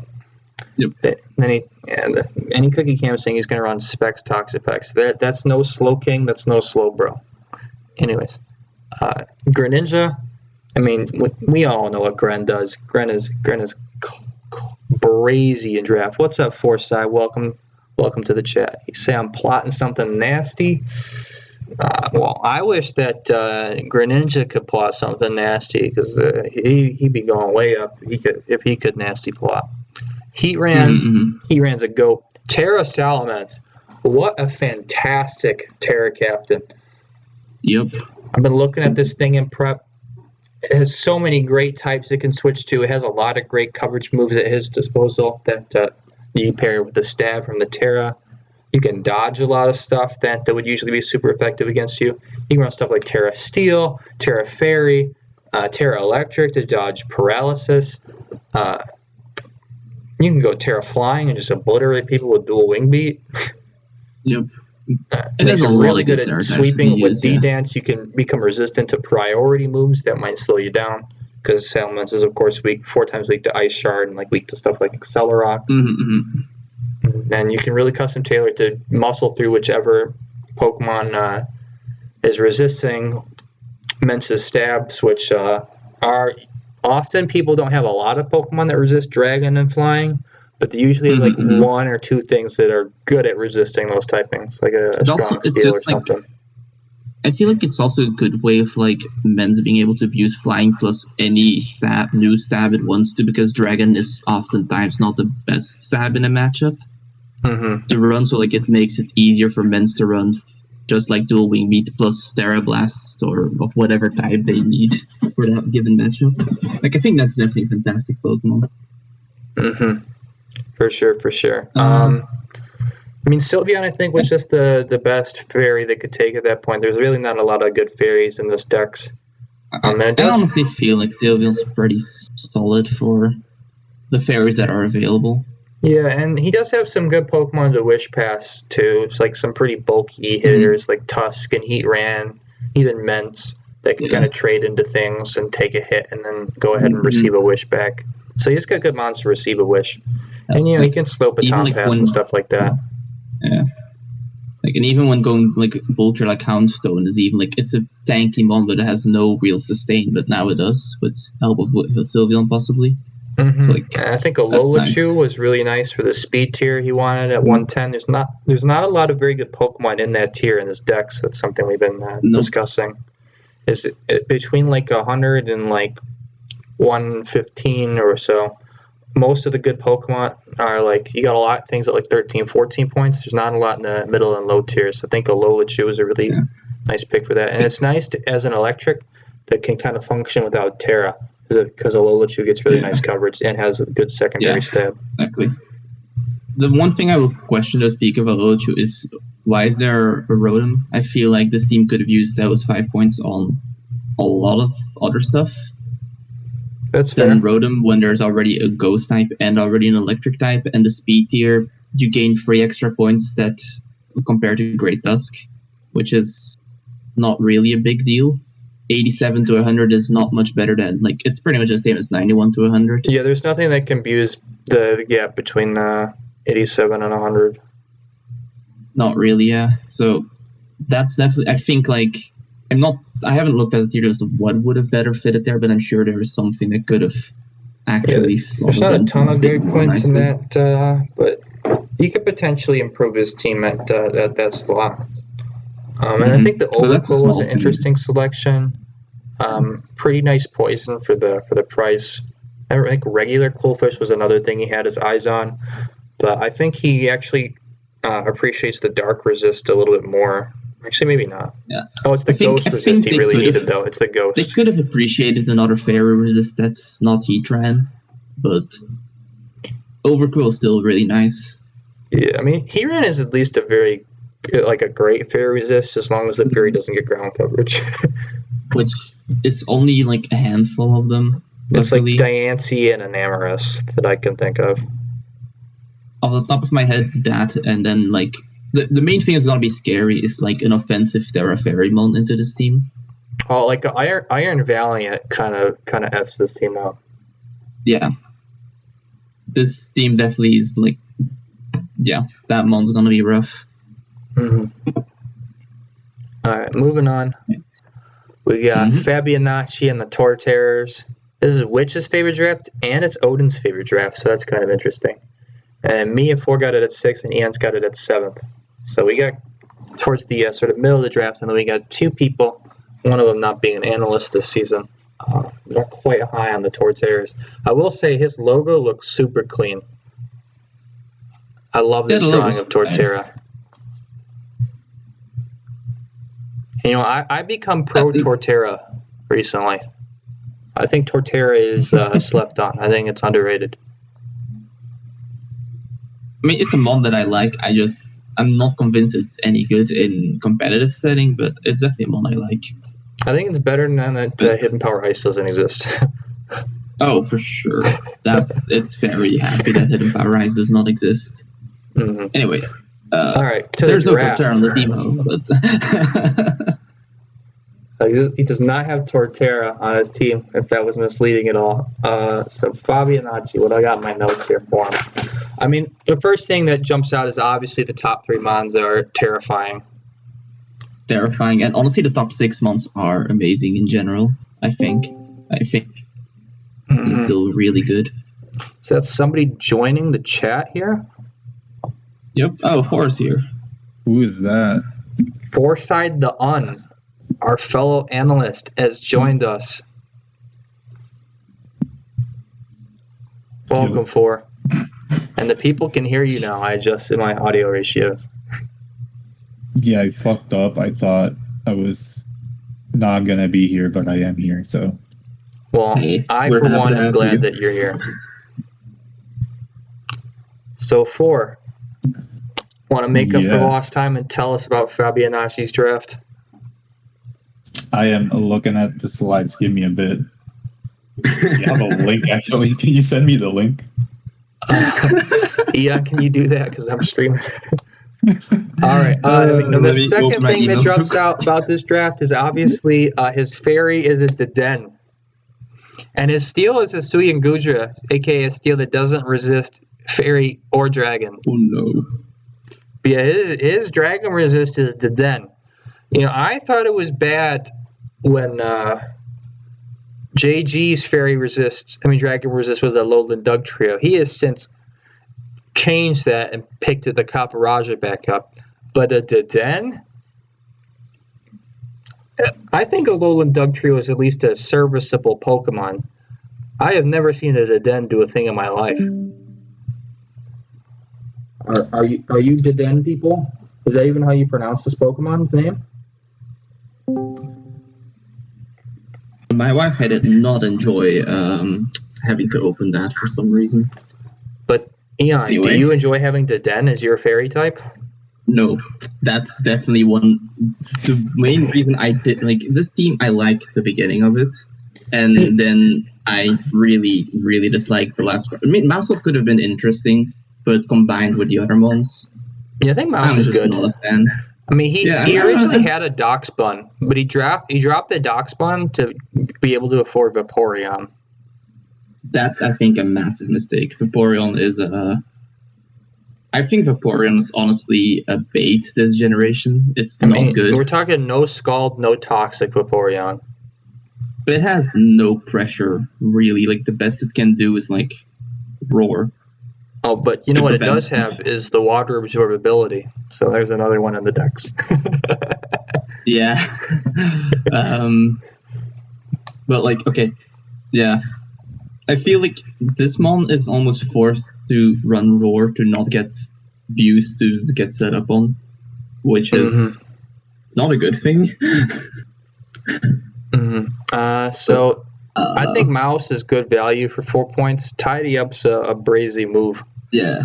Yep. Then any Cookie Cam saying he's gonna run Specs Toxapex. That's no slow king. That's no slow bro. Anyways, Greninja. I mean, we all know what Gren does. Gren is brazy in draft. What's up, Forsyth? Welcome to the chat. You say I'm plotting something nasty. Well, I wish that Greninja could plot something nasty because he'd be going way up if he could nasty plot. Heatran's a goat. Terra Salamence. What a fantastic Terra captain. Yep. I've been looking at this thing in prep. It has so many great types it can switch to. It has a lot of great coverage moves at his disposal that you pair with the stab from the Terra. You can dodge a lot of stuff that would usually be super effective against you. You can run stuff like Terra Steel, Terra Fairy, Terra Electric to dodge paralysis. You can go Terra Flying and just obliterate people with dual wing beat. Yep. It is really good at sweeping with D-Dance. You can become resistant to priority moves that might slow you down because Salamence is, of course, 4 times weak to Ice Shard and weak to stuff like Accelerock. And you can really custom tailor to muscle through whichever Pokemon is resisting Mensa's stabs, which are often people don't have a lot of Pokemon that resist Dragon and Flying. But they usually have 1 or 2 things that are good at resisting those typings, like a strong steel or something. I feel like it's also a good way of Mensa being able to abuse Flying plus any new stab it wants to, because Dragon is oftentimes not the best stab in a matchup to run, so it makes it easier for Mensa to run just dual wing beat plus Terra Blast or of whatever type they need for that given matchup. I think that's definitely a fantastic Pokemon. For sure. I mean, Sylveon, I think, was just the best fairy they could take at that point. There's really not a lot of good fairies in this dex. I honestly feel like Sylveon's pretty solid for the fairies that are available. Yeah, and he does have some good Pokemon to Wish Pass, too. It's some pretty bulky hitters like Tusk and Heatran, even Mence, that can kind of trade into things and take a hit and then go ahead and receive a Wish back. So he's got good mons to receive a Wish. And, he can slow Baton Pass and stuff like that. Yeah. And even when going, Bolter Houndstone is even, it's a tanky mon, but it has no real sustain, but now it does, with help of Sylveon, possibly. Mm-hmm. So like I think a that's nice. Lolachu was really nice for the speed tier he wanted at 110. There's not a lot of very good Pokemon in that tier in this deck, so that's something we've been discussing. Is it between like 100 and like 115 or so? Most of the good Pokemon are like, you got a lot of things at like 13, 14 points. There's not a lot in the middle and low tiers. I think a Lolachu is a really nice pick for that. And it's nice as an electric that can kind of function without Terra, because a Lolachu gets really nice coverage and has a good secondary stab. Exactly. The one thing I will question, to speak of a Lolachu, is why is there a Rotom? I feel like this team could have used those 5 points on a lot of other stuff. That's fair. Then Rotom, when there's already a Ghost type and already an Electric type, and the Speed tier, you gain 3 extra points that compared to Great Dusk, which is not really a big deal. 87 to 100 is not much better than, like, it's pretty much the same as 91 to 100. Yeah, there's nothing that can abuse the gap between 87 and 100. Not really, yeah. So that's definitely, I think, like, I haven't looked at the tier list of what would have better fitted there, but I'm sure there is something that could have actually. There's not a ton of great points in that, but he could potentially improve his team at that slot. And I think the Overqwil was an interesting selection. Pretty nice poison for the price. I think regular Qwilfish was another thing he had his eyes on, but I think he actually appreciates the dark resist a little bit more. Actually, maybe not. Yeah. Oh, it's the ghost resist he really needed, though. It's the ghost. They could have appreciated another fairy resist that's not Heatran, but Overqwil is still really nice. Yeah, I mean, Heatran is at least a great fairy resist as long as the fairy doesn't get ground coverage. Which is only like a handful of them. It's luckily. Like Diancie and Enamorus that I can think of. Off the top of my head, that, and then like the main thing that's gonna be scary is like an offensive Terra Fairymon into this team. Oh, like Iron Valiant kind of f's this team up. Yeah, this team definitely is like, that mon's gonna be rough. Mm-hmm. All right, moving on. We got Fabianacci and the Torterrors. This is Witch's favorite draft, and it's Odin's favorite draft, so that's kind of interesting. And me and 4 got it at 6, and Ian's got it at 7th. So we got towards the sort of middle of the draft, and then we got 2 people, one of them not being an analyst this season. Not quite high on the Torterrors. I will say his logo looks super clean. I love this drawing of Torterra. You know, I become pro Torterra recently. I think Torterra is slept on. I think it's underrated. I mean, it's a mod that I like. I'm not convinced it's any good in competitive setting, but it's definitely a mod I like. I think it's better than that Hidden Power Ice doesn't exist. Oh, for sure. It's very happy that Hidden Power Ice does not exist. Mm-hmm. Anyway. All right, there's no Torterra on the demo, but he does not have Torterra on his team, if that was misleading at all. So Fabianacci, what I got in my notes here for him. I mean, the first thing that jumps out is obviously the top 3 mons are terrifying. Terrifying, and honestly, the top 6 mons are amazing in general. I think it's still really good. So that's somebody joining the chat here. Yep. Oh, 4 is here. Who is that? Forside the our fellow analyst, has joined us. Welcome, 4. And the people can hear you now. I adjusted my audio ratios. Yeah, I fucked up. I thought I was not going to be here, but I am here, so. Well, I, for one, am glad that you're here. So, 4. Want to make up for lost time and tell us about Fabianacci's draft? I am looking at the slides. Give me a bit. You have a link, actually. Can you send me the link? Yeah, can you do that? Because I'm streaming. All right. The second thing that jumps out about this draft is obviously his fairy is a Deden. And his steel is a Suian Gudra, a.k.a. a steel that doesn't resist fairy or dragon. Oh, no. But yeah, his dragon resist is Deden. You know, I thought it was bad when JG's Dragon Resist was a Lowland Dug trio. He has since changed that and picked the Kaparaja back up. But a Deden? I think a Lowland Dug trio is at least a serviceable Pokemon. I have never seen a Deden do a thing in my life. Are you Deden people? Is that even how you pronounce this Pokemon's name? My wife did not enjoy having to open that for some reason. But Eon, Anyway. do you enjoy having Deden as your fairy type? No, that's definitely the main reason I did like this team. I liked the beginning of it, and then I really, really disliked the last part. I mean, Mousewood could have been interesting, but combined with the other ones, Yeah, I think Mouse I'm is just good. not a fan. I mean, he Yeah, originally had a Darkspawn, but he dropped the Darkspawn to be able to afford Vaporeon. That's, I think, a massive mistake. Vaporeon is I think Vaporeon is honestly a bait this generation. It's not good. We're talking no Scald, no Toxic Vaporeon. But it has no pressure, really. Like, the best it can do is, like, roar. Oh, but you know what it does have is the water absorbability. So there's another one in the decks. Yeah. But, like, okay. Yeah. I feel like this mon is almost forced to run roar to not get views to get set up on, which is not a good thing. I think Mouse is good value for 4 points. Tidy Up's a brazy move. Yeah.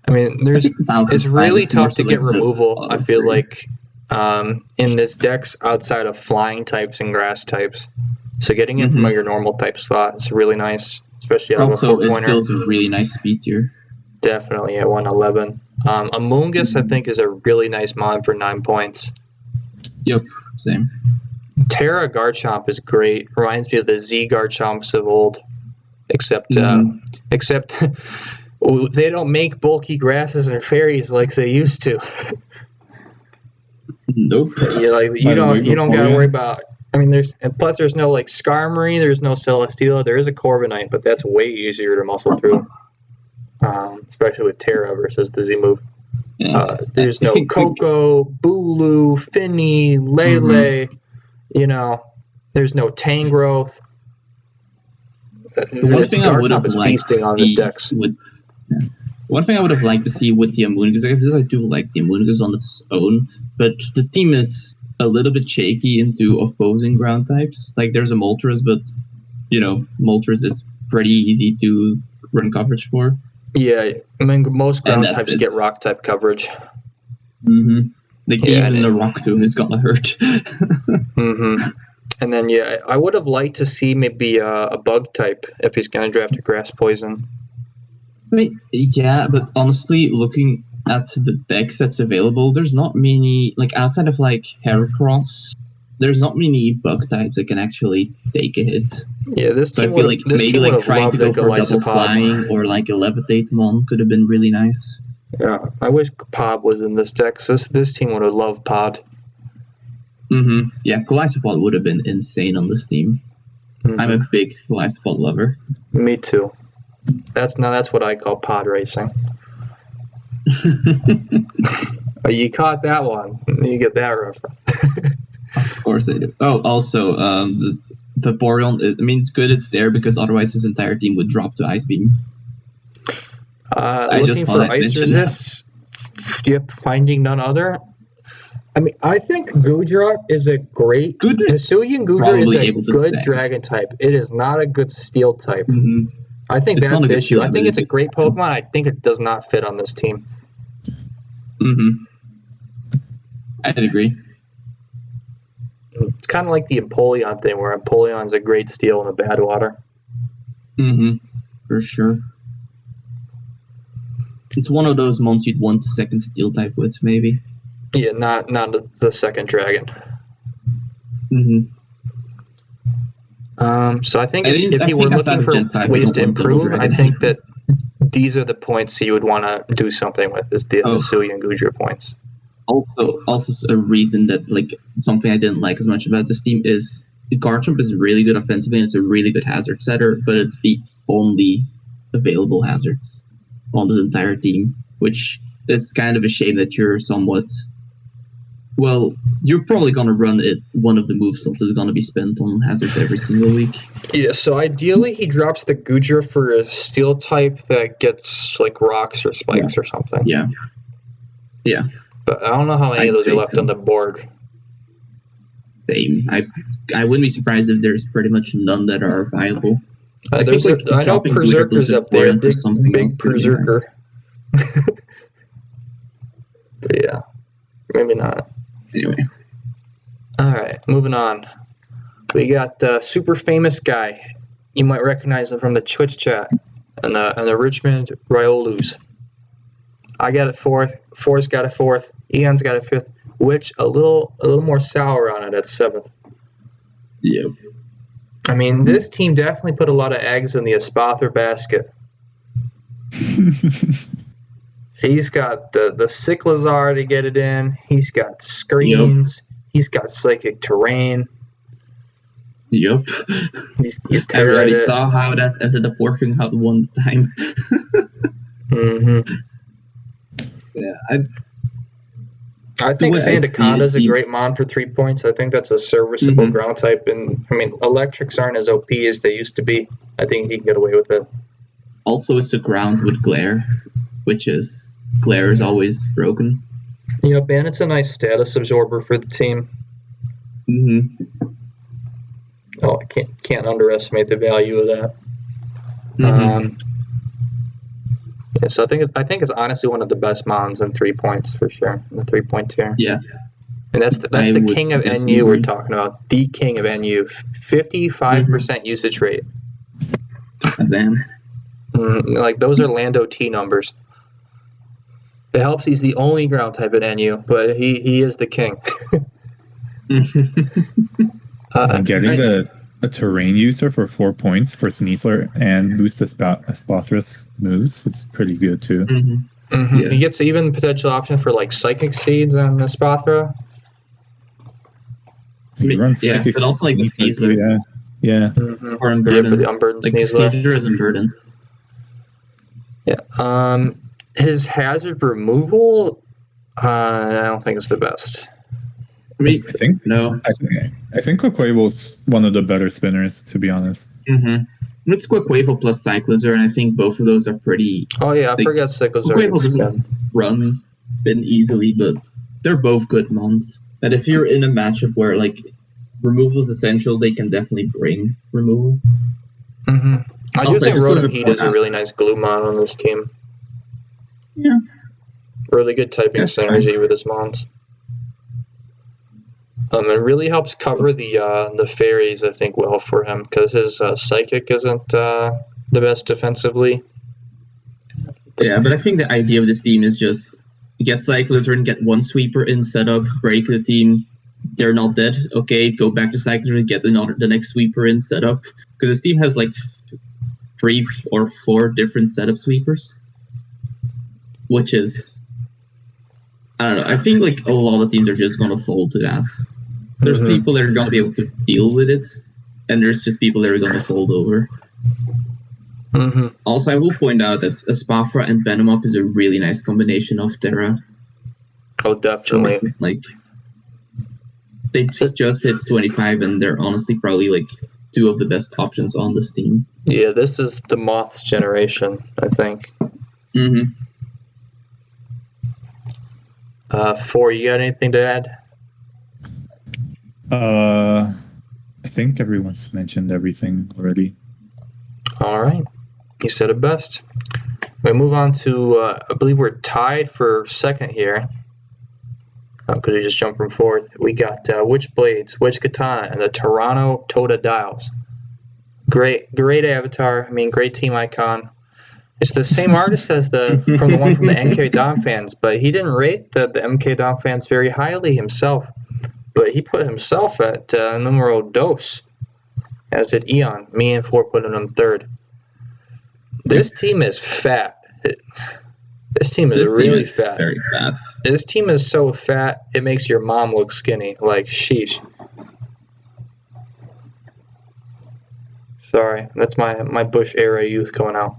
I mean, it's really tough to get removal, I feel like, in this decks outside of flying types and grass types. So getting it from your normal type slot is really nice, especially out of a 4-pointer. It feels a really nice speed tier. Definitely at 111. Amoonguss, I think, is a really nice mod for 9 points. Yep, same. Terra Garchomp is great. Reminds me of the Z Garchomps of old, except they don't make bulky grasses and fairies like they used to. Nope. You don't gotta worry about. I mean, there's no like Skarmory, there's no Celesteela, there is a Corviknight, but that's way easier to muscle through, especially with Terra versus the Z move. Yeah. There's no Koko, Bulu, Finny, Lele. There's no Tangrowth. One thing I would have liked feasting on this decks. One thing I would have liked to see with the Amoonguss, I do like the Amoonguss on its own, but the team is a little bit shaky into opposing ground types. Like, there's a Moltres, but, Moltres is pretty easy to run coverage for. Yeah, I mean, most ground types get rock type coverage. Like, even a Rock Tomb is gonna hurt. And then, I would have liked to see maybe a bug type if he's gonna draft a grass poison. I mean, yeah, but honestly, looking at the decks that's available, there's not many, like, outside of, like, Heracross, there's not many bug types that can actually take a hit. Yeah, so I feel like maybe, like, trying to go for double flying or, like, a Levitate mon could have been really nice. Yeah, I wish Pod was in this deck. So this team would have loved Pod. Yeah, Golisopod would have been insane on this team. I'm a big Golisopod lover. Me too. That's what I call pod racing. You caught that one. You get that reference. Of course they do. Oh, also, the Vaporeon, it's good it's there because otherwise his entire team would drop to Ice Beam. I just for ice resists, finding none other. I mean, I think Goodra is a great. Hisuian Goodra is a good dragon type. It is not a good steel type. I think that's the issue. I think it's a great Pokemon. I think it does not fit on this team. I'd agree. It's kind of like the Empoleon thing, where Empoleon's a great steel in a bad water. For sure. It's one of those mons you'd want the second steel type with, maybe. Yeah, not the second dragon. So I think if you were looking for ways to improve, I think that these are the points you would want to do something with, is the Hisuian Goodra points. Also a reason that, like, something I didn't like as much about this team is Garchomp is really good offensively and it's a really good hazard setter, but it's the only available hazards on this entire team, which is kind of a shame that you're somewhat. Well, you're probably going to run it. One of the move slots is going to be spent on hazards every single week. Yeah, so ideally he drops the Goodra for a steel type that gets like rocks or spikes or something. Yeah. But I don't know how many of those are left on the board. Same. I wouldn't be surprised if there's pretty much none that are viable. I know Berserker's up there, big Berserker. But yeah, maybe not. Anyway. All right, moving on. We got super famous guy. You might recognize him from the Twitch chat and the Richmond Riolus. I got it fourth. Forrest got it fourth. Eon's got it fifth. Which a little more sour on it at seventh. Yep. I mean, this team definitely put a lot of eggs in the Espathra basket. He's got the Clodsire to get it in. He's got screens. Yep. He's got psychic terrain. Yep. He's Everybody saw how that ended up working out one time. Mm-hmm. Yeah, I think Sandaconda is a great mon for 3 points. I think that's a serviceable ground type. And I mean, electrics aren't as OP as they used to be. I think he can get away with it. Also, it's a ground with glare, which is glare is always broken. Yep, and it's a nice status absorber for the team. Oh, I can't underestimate the value of that. Yeah, so I think it's honestly one of the best mons in 3 points for sure. The 3 point tier. Yeah. And that's the king of NU we're talking about. The king of NU. 55% usage rate. Damn. Like those are Lando T numbers. It helps he's the only ground type at NU, but he is the king. Getting a terrain user for 4 points for Sneasler and boost Espathra's moves is pretty good too. Yeah. He gets even potential option for like Psychic Seeds on Espathra. But also like the Sneasler. Yeah. Or Unburden. Yeah, for the Unburden like Sneasler. Sneasler is Unburden. Yeah. His hazard removal, I don't think it's the best. I think Quaquavel's one of the better spinners, to be honest. It's Quaquavel plus Cycloser, and I think both of those are pretty. Oh yeah, I forgot Cycloser. Quaquavel doesn't run spin easily, but they're both good mons. And if you're in a matchup where like removal is essential, they can definitely bring removal. I do think Rotom Heat is a really nice glue mon on this team. Yeah. Really good typing synergy with his mons. It really helps cover the fairies, I think, well for him, because his psychic isn't the best defensively. Yeah, but I think the idea of this team is just get Cyclotron, get one sweeper in setup, break the team. They're not dead. Okay, go back to Cyclotron, get the next sweeper in setup. Because this team has like 3 or 4 different setup sweepers, which is, I don't know. I think like a lot of teams are just going to fold to that. There's people that are going to be able to deal with it, and there's just people that are going to fold over. Also, I will point out that Espathra and Venomoth is a really nice combination of Terra. Oh, definitely. Choices. Like, they just hits 25, and they're honestly probably like 2 of the best options on this team. Yeah, this is the Moth's generation, I think. 4, you got anything to add? I think everyone's mentioned everything already. All right. You said it best. We move on to, I believe we're tied for second here. Because we just jumped from fourth. We got Witchblades, Witch Katana, and the Toronto Totodiles. Great avatar. I mean, great team icon. It's the same artist as from the one from the MK Dom fans, but he didn't rate the MK Dom fans very highly himself. But he put himself at numero dos, as did Eon. Me and 4 putting him third. This team is fat. This team is really fat. Very fat. This team is so fat, it makes your mom look skinny. Like, sheesh. Sorry, that's my Bush era youth coming out.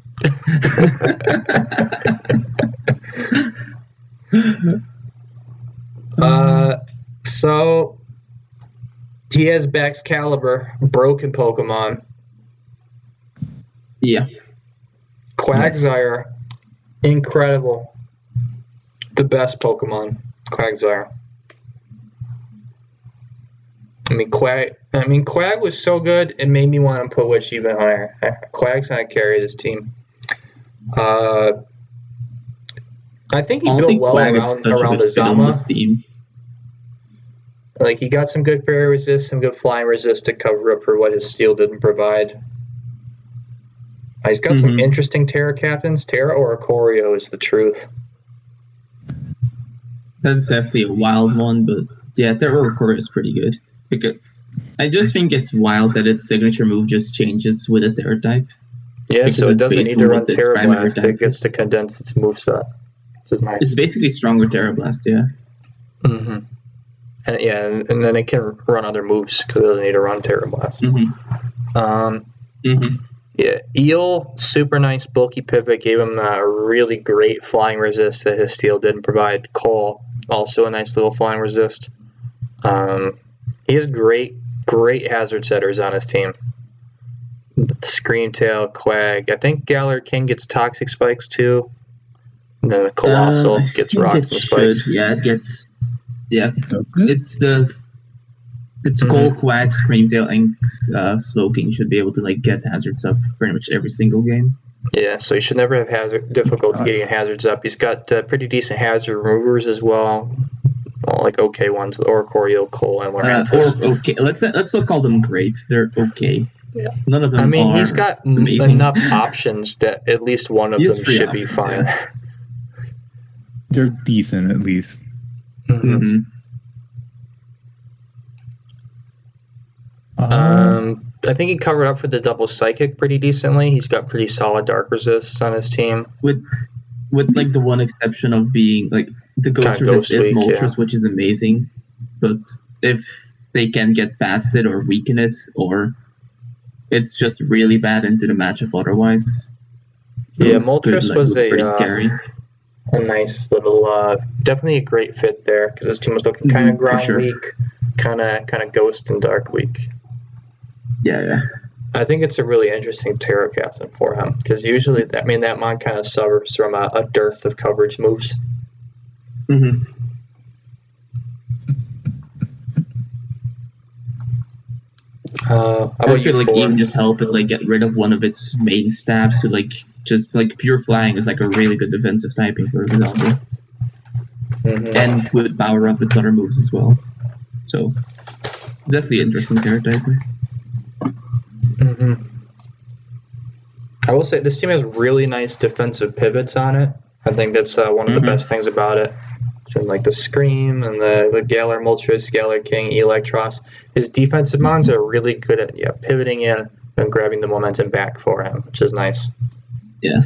So he has Baxcalibur, broken Pokemon. Yeah. Clodsire, incredible. The best Pokemon, Clodsire. Quag was so good, it made me want to put Witch even higher. Quag's going to carry this team. I think he built well around the Zama. Like, he got some good fairy resist, some good flying resist to cover up for what his steel didn't provide. He's got some interesting Terra captains. Terra or Ikorio is the truth. That's definitely a wild one, but yeah, Terra or Ikorio is pretty good. Because I just think it's wild that its signature move just changes with a Terra type. Yeah, so it doesn't need to run Terra Blast. It gets to condense its moveset. Which is nice. It's basically stronger Terra Blast, yeah. Mm-hmm. And then it can run other moves because it doesn't need to run Terra Blast. Yeah, Eel, super nice bulky pivot, gave him a really great flying resist that his steel didn't provide. Cole, also a nice little flying resist. He has great hazard setters on his team. Screamtail, Quag. I think Galar King gets toxic spikes too. And then the Colossal gets rocks and spikes. Yeah, it gets. Yeah, it's Cold Quag, Screamtail, and Slowking should be able to get hazards up pretty much every single game. Yeah, so he should never have difficulty getting hazards up. He's got pretty decent hazard removers as well. Well, okay ones, or Ikorio, Cole, and Lurantis. Or okay, let's not call them great. They're okay. Yeah. None of them. He's got enough options that at least one of them should be fine. Yeah. They're decent, at least. I think he covered up for the double psychic pretty decently. He's got pretty solid dark resists on his team. With the one exception of being the ghost resist is Moltres, which is amazing. But if they can get past it or weaken it, or it's just really bad into the matchup otherwise. Yeah, Moltres was pretty scary. A nice little, definitely a great fit there because his team was looking kind of ground weak, kind of ghost and dark weak. Yeah. I think it's a really interesting Terra captain for him because usually that mon kind of suffers from a dearth of coverage moves. I feel even just help it get rid of one of its main stabs to just pure flying is a really good defensive typing, for example. And would power up its other moves as well. So definitely interesting Terra typing. I will say this team has really nice defensive pivots on it. I think that's one of the best things about it. The Scream and the Galar Moltres, Galar King, Electros. His defensive mons are really good at pivoting in and grabbing the momentum back for him, which is nice. Yeah.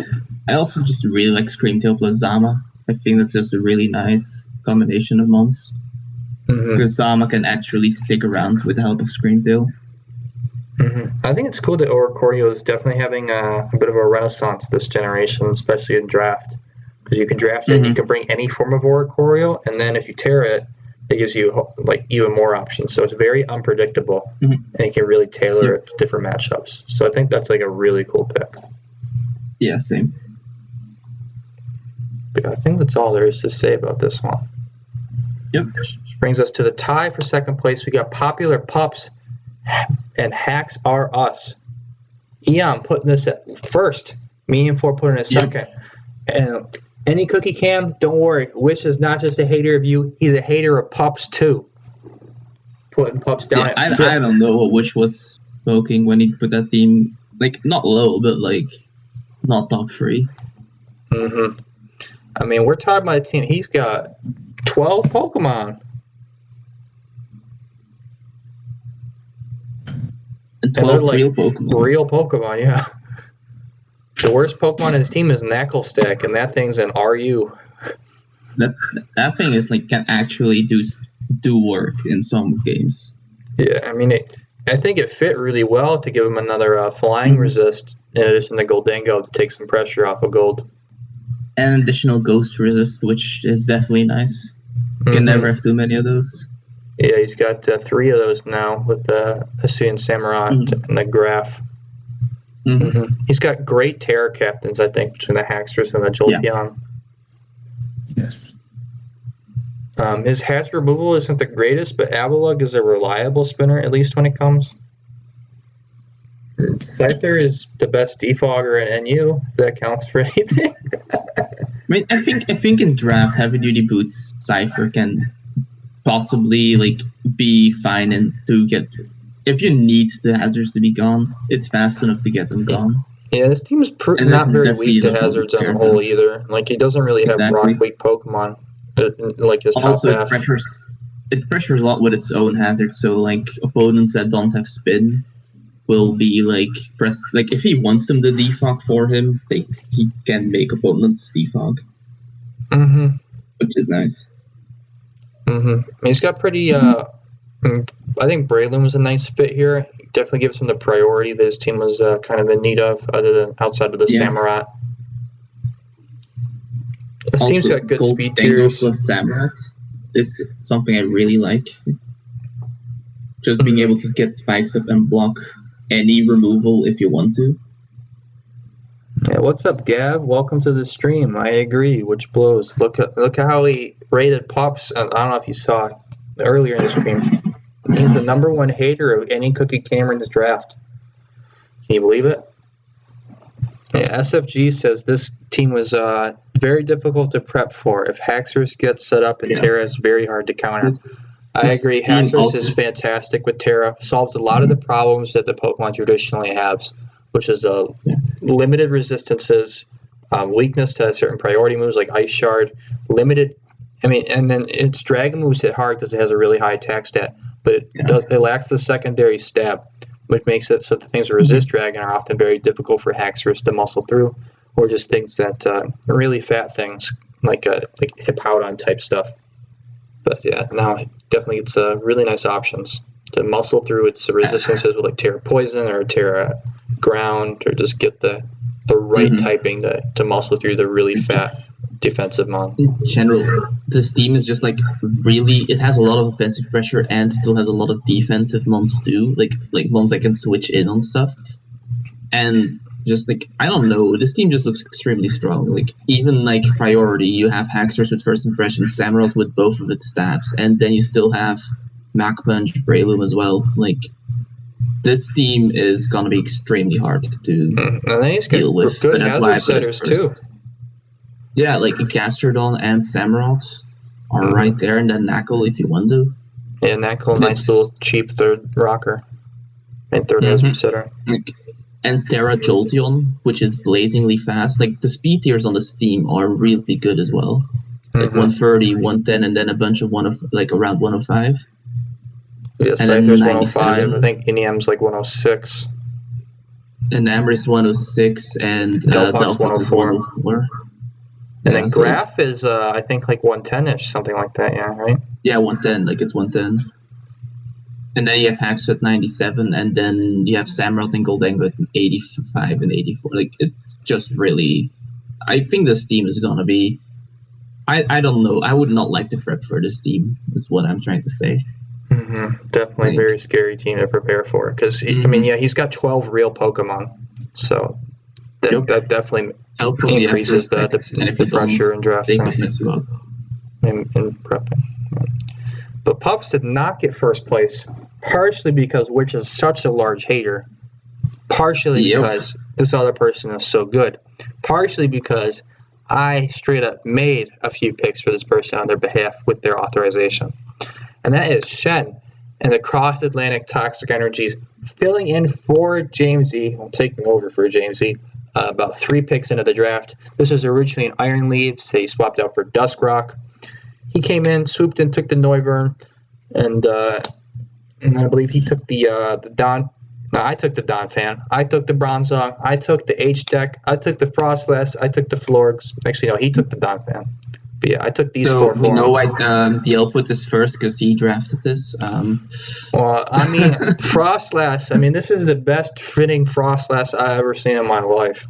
I also just really like Screamtail plus Zama. I think that's just a really nice combination of mons. Because Zama can actually stick around with the help of Screamtail. I think it's cool that Ikorio is definitely having a bit of a renaissance this generation, especially in draft. Because you can draft it and you can bring any form of Ikorio, and then if you tear it, it gives you even more options. So it's very unpredictable, and you can really tailor it to different matchups. So I think that's a really cool pick. Yeah, same. But I think that's all there is to say about this one. Yep. Which brings us to the tie for second place. We got Popular Pups and Hacks Are Us. Eon putting this at first. Me and 4 putting it second. And any Cookie Cam, don't worry. Wish is not just a hater of you. He's a hater of Pups too. Putting Pups down at fifth. I don't know what Wish was smoking when he put that team, not low, but not top 3. We're talking about a team. He's got 12 Pokemon. And 12 real Pokemon. Real Pokemon, yeah. The worst Pokemon in his team is Knucklestack, and that thing's an RU. That thing is can actually do work in some games. Yeah, I think it fit really well to give him another flying resist in addition to Goldango to take some pressure off of Gold. And additional ghost resist, which is definitely nice. Can never have too many of those. Yeah, he's got 3 of those now with the Hisuian Samurai and the Graph. He's got great Terror Captains, I think, between the Haxorus and the Jolteon. Yes. His hazard removal isn't the greatest, but Avalugg is a reliable spinner, at least when it comes. Scyther is the best defogger in NU, if that counts for anything. I think in draft, heavy duty boots, Cypher can possibly be fine and to get. If you need the hazards to be gone, it's fast enough to get them gone. Yeah, this team is not very weak to hazards on the whole either. He doesn't really have rock weak Pokemon like his top half. It pressures a lot with its own hazard. So opponents that don't have spin will be if he wants them to defog for him, he can make opponents defog. Which is nice. He's got pretty. I think Breloom was a nice fit here. Definitely gives him the priority that his team was kind of in need of, other than outside of the Samurai. This team's got good speed tiers. Samurai is something I really like. Just being able to get spikes up and block any removal if you want to. Yeah, what's up, Gav? Welcome to the stream. I agree, which blows. Look at how he rated Pops. I don't know if you saw it earlier in the stream. He's the #1 hater of any Cookie Cameron's draft. Can you believe it? Yeah, SFG says this team was very difficult to prep for. If Haxorus gets set up and Terra is very hard to counter. I agree. Haxorus is fantastic with Terra. Solves a lot of the problems that the Pokemon traditionally have, which is limited resistances, weakness to certain priority moves like Ice Shard, limited. And then its Dragon moves hit hard because it has a really high attack stat, but it lacks the secondary stab, which makes it so the things that resist Dragon are often very difficult for Haxorus to muscle through, or just things that are really fat things like Hippowdon type stuff. But yeah, now definitely it's really nice options to muscle through its resistances with Terra Poison or Terra Ground, or just get the right typing to muscle through the really fat defensive mon. In general, this team is just really, it has a lot of offensive pressure and still has a lot of defensive mons too, like mons that can switch in on stuff. And just I don't know, this team just looks extremely strong. Even priority, you have Haxorus with first impression, Samurott with both of its stabs, and then you still have Mach Punch, Breloom as well. This team is gonna be extremely hard to deal with. Good hazard setters too. Yeah, Gastrodon and Samurott are right there, and then Knuckle if you want to. Yeah, Knuckle, nice little cheap third rocker and third hazard setter. And Terra Jolteon, which is blazingly fast. The speed tiers on this team are really good as well. 130, 110, and then a bunch of around 105. Yeah, Scyther's 105. I think Iniam's 106. And Amber's 106, and Delphox 104. 104. And then Graph is, I think, 110-ish, something like that, yeah, right? Yeah, 110, it's 110. And then you have Hax at 97, and then you have Samurott and Goldango at 85 and 84. It's just really... I think this team is going to be... I don't know. I would not like to prep for this team, is what I'm trying to say. Definitely a very scary team to prepare for. Because, he's got 12 real Pokemon. So that definitely increases the pressure in drafting and prepping. But Puffs did not get first place, partially because Witch is such a large hater, partially because this other person is so good, partially because I straight up made a few picks for this person on their behalf with their authorization. And that is Shen and the Cross-Atlantic Toxic Energies, filling in for Jamesy. I'm taking over for Jamesy. About 3 picks into the draft. This was originally an Iron Leaves. He swapped out for Duskrock. He came in, swooped in, took the Noivern, and I believe he took the Don. No, I took the Donphan. I took the Bronzong. I took the H-Deck. I took the Frostlass. I took the Florgs. Actually, no, he took the Donphan But yeah, I took these So four we for know him. why DL put this first because he drafted this. Well, I mean, Frostlass. I mean, this is the best fitting Frostlass I've ever seen in my life.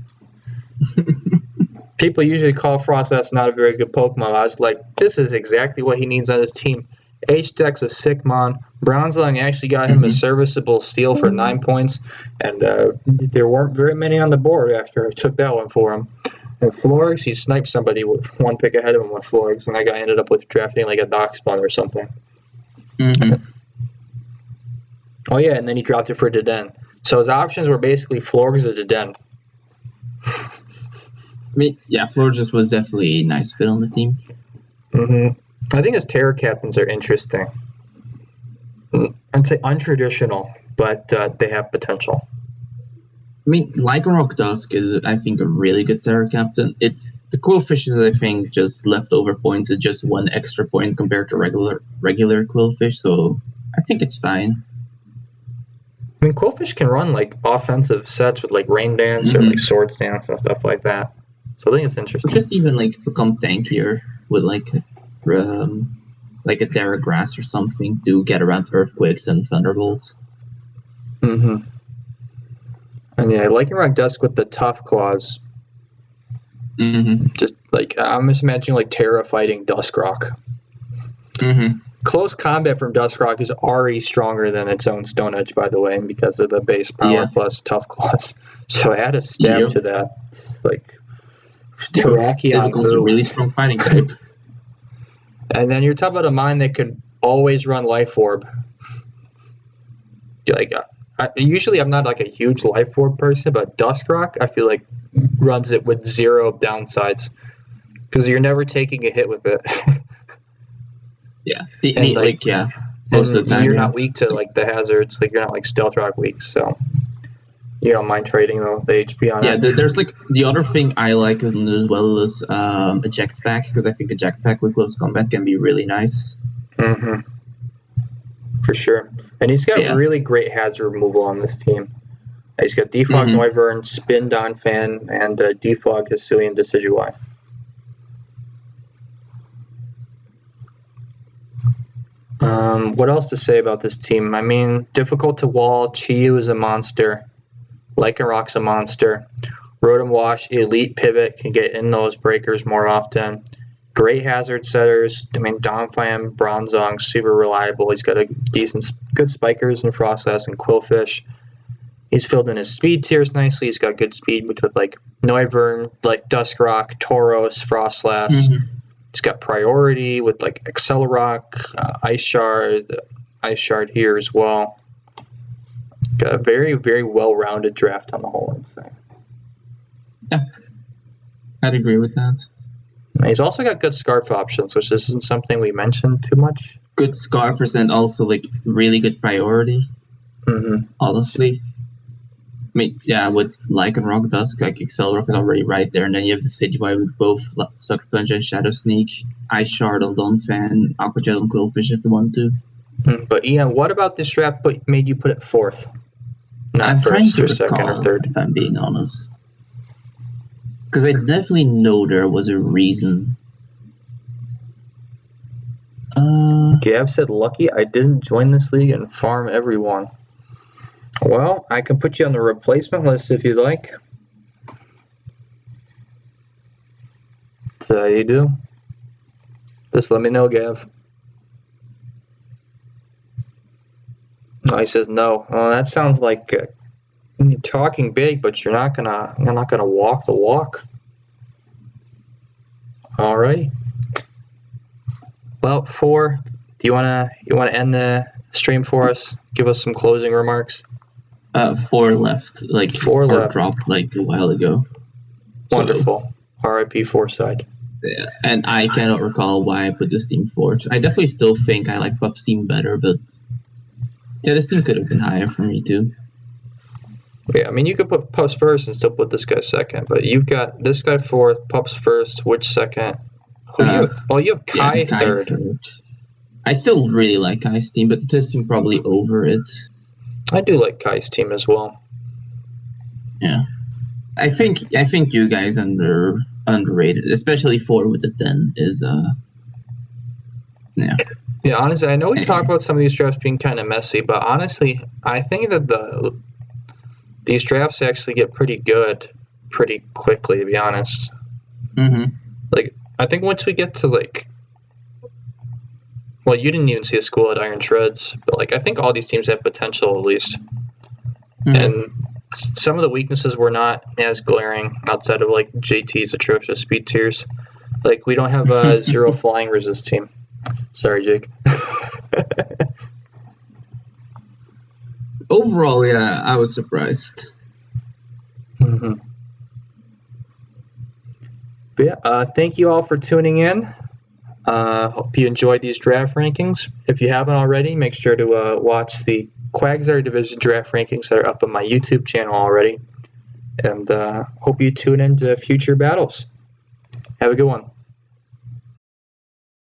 People usually call Frostlass not a very good Pokemon. I was like, this is exactly what he needs on his team. H-Deck's a sick mon. Bronzong actually got him a serviceable steal for 9 points, and there weren't very many on the board after I took that one for him. And Florix, he sniped somebody with one pick ahead of him with Florix, and I ended up with drafting like a Darkspawn or something. Oh yeah, and then he dropped it for Deden. So his options were basically Florix or Deden. I mean, yeah, Florges was definitely a nice fit on the team. I think his Terror Captains are interesting. I'd say untraditional, but they have potential. I mean, Lycanroc Dusk is, I think, a really good Terror Captain. It's the Quillfish is, I think, just leftover points. It's just 1 extra point compared to regular Quillfish, so I think it's fine. I mean, Quillfish can run like offensive sets with like Rain Dance or like Swords Dance and stuff like that. So I think it's interesting. Just even like become tankier with like a Terra Grass or something to get around Earthquakes and Thunderbolts. And yeah, Lycanroc Dusk with the Tough Claws. Just like I'm just imagining like Terra fighting Duskrock. Close combat from Duskrock is already stronger than its own Stone Edge, by the way, because of the base power plus Tough Claws. So add a stab to that. Like Terrakion it becomes a really strong fighting type. And then you're talking about a mine that could always run Life Orb. Like, usually I'm not like a huge Life Orb person, but Duskrock I feel like runs it with 0 downsides because you're never taking a hit with it. Most of the time you're not weak to like the hazards. Like you're not like Stealth Rock weak, so you don't mind trading the HP on it. Yeah, there's like the other thing I like as well as Eject Pack, because I think Eject Pack with close combat can be really nice. For sure. And he's got really great hazard removal on this team. He's got Defog Noivern, Spin Donphan, and Defog Hisuian Decidueye. What else to say about this team? I mean, difficult to wall. Chiyu is a monster. Lycanroc's a monster. Rotom Wash, elite pivot, can get in those breakers more often. Great hazard setters. I mean, Donphan, Bronzong, super reliable. He's got a good spikers and Frostlass and Quillfish. He's filled in his speed tiers nicely. He's got good speed with like Noivern, like Duskrock, Tauros, Frostlass. He's got priority with like Accelerock, Ice Shard here as well. Got a very, very well-rounded draft on the whole thing. Yeah, I'd agree with that. He's also got good Scarf options, which isn't something we mentioned too much. Good Scarfers and also like really good priority. Honestly. I mean, yeah, with Lycanroc Dusk, like Accelerock is already right there, and then you have the Decidueye with both Sucker Punch and Shadow Sneak, Ice Shard on Donphan, Aqua Jet on Quillfish if you want to. But Ian, what about this draft made you put it 4th? Not I'm first or second or third. If I'm being honest. Because I definitely know there was a reason. Gab said, lucky I didn't join this league and farm everyone. Well, I can put you on the replacement list if you'd like. So how you do? Just let me know, Gav. Oh, he says no. Well, that sounds like you're talking big, but you're not gonna walk the walk. Alrighty. Well, 4. Do you wanna end the stream for us? Give us some closing remarks. 4 left. Like 4 left. Dropped like a while ago. Wonderful. R.I.P. Forside. Yeah, and I cannot recall why I put this team 4th. I definitely still think I like Pup's team better, but yeah, this team could have been higher for me too. Yeah, I mean, you could put Pups first and still put this guy second, but you've got this guy 4th, Pups first, which second? Who you have? Oh, you have Kai, third. I still really like Kai's team, but this team probably over it. I do like Kai's team as well. Yeah, I think you guys underrated, especially 4 with the 10 is yeah. Yeah, honestly, I know we talk about some of these drafts being kind of messy, but honestly, I think that these drafts actually get pretty good pretty quickly, to be honest. Mm-hmm. Like, I think once we get to, like, well, you didn't even see a school at Iron Shreds, but, like, I think all these teams have potential at least. Mm-hmm. And some of the weaknesses were not as glaring outside of, like, JT's atrocious speed tiers. Like, we don't have a 0 flying resist team. Sorry, Jake. Overall, yeah, I was surprised. Mm-hmm. But yeah, thank you all for tuning in. Hope you enjoyed these draft rankings. If you haven't already, make sure to watch the Clodsire Division draft rankings that are up on my YouTube channel already. And hope you tune into future battles. Have a good one.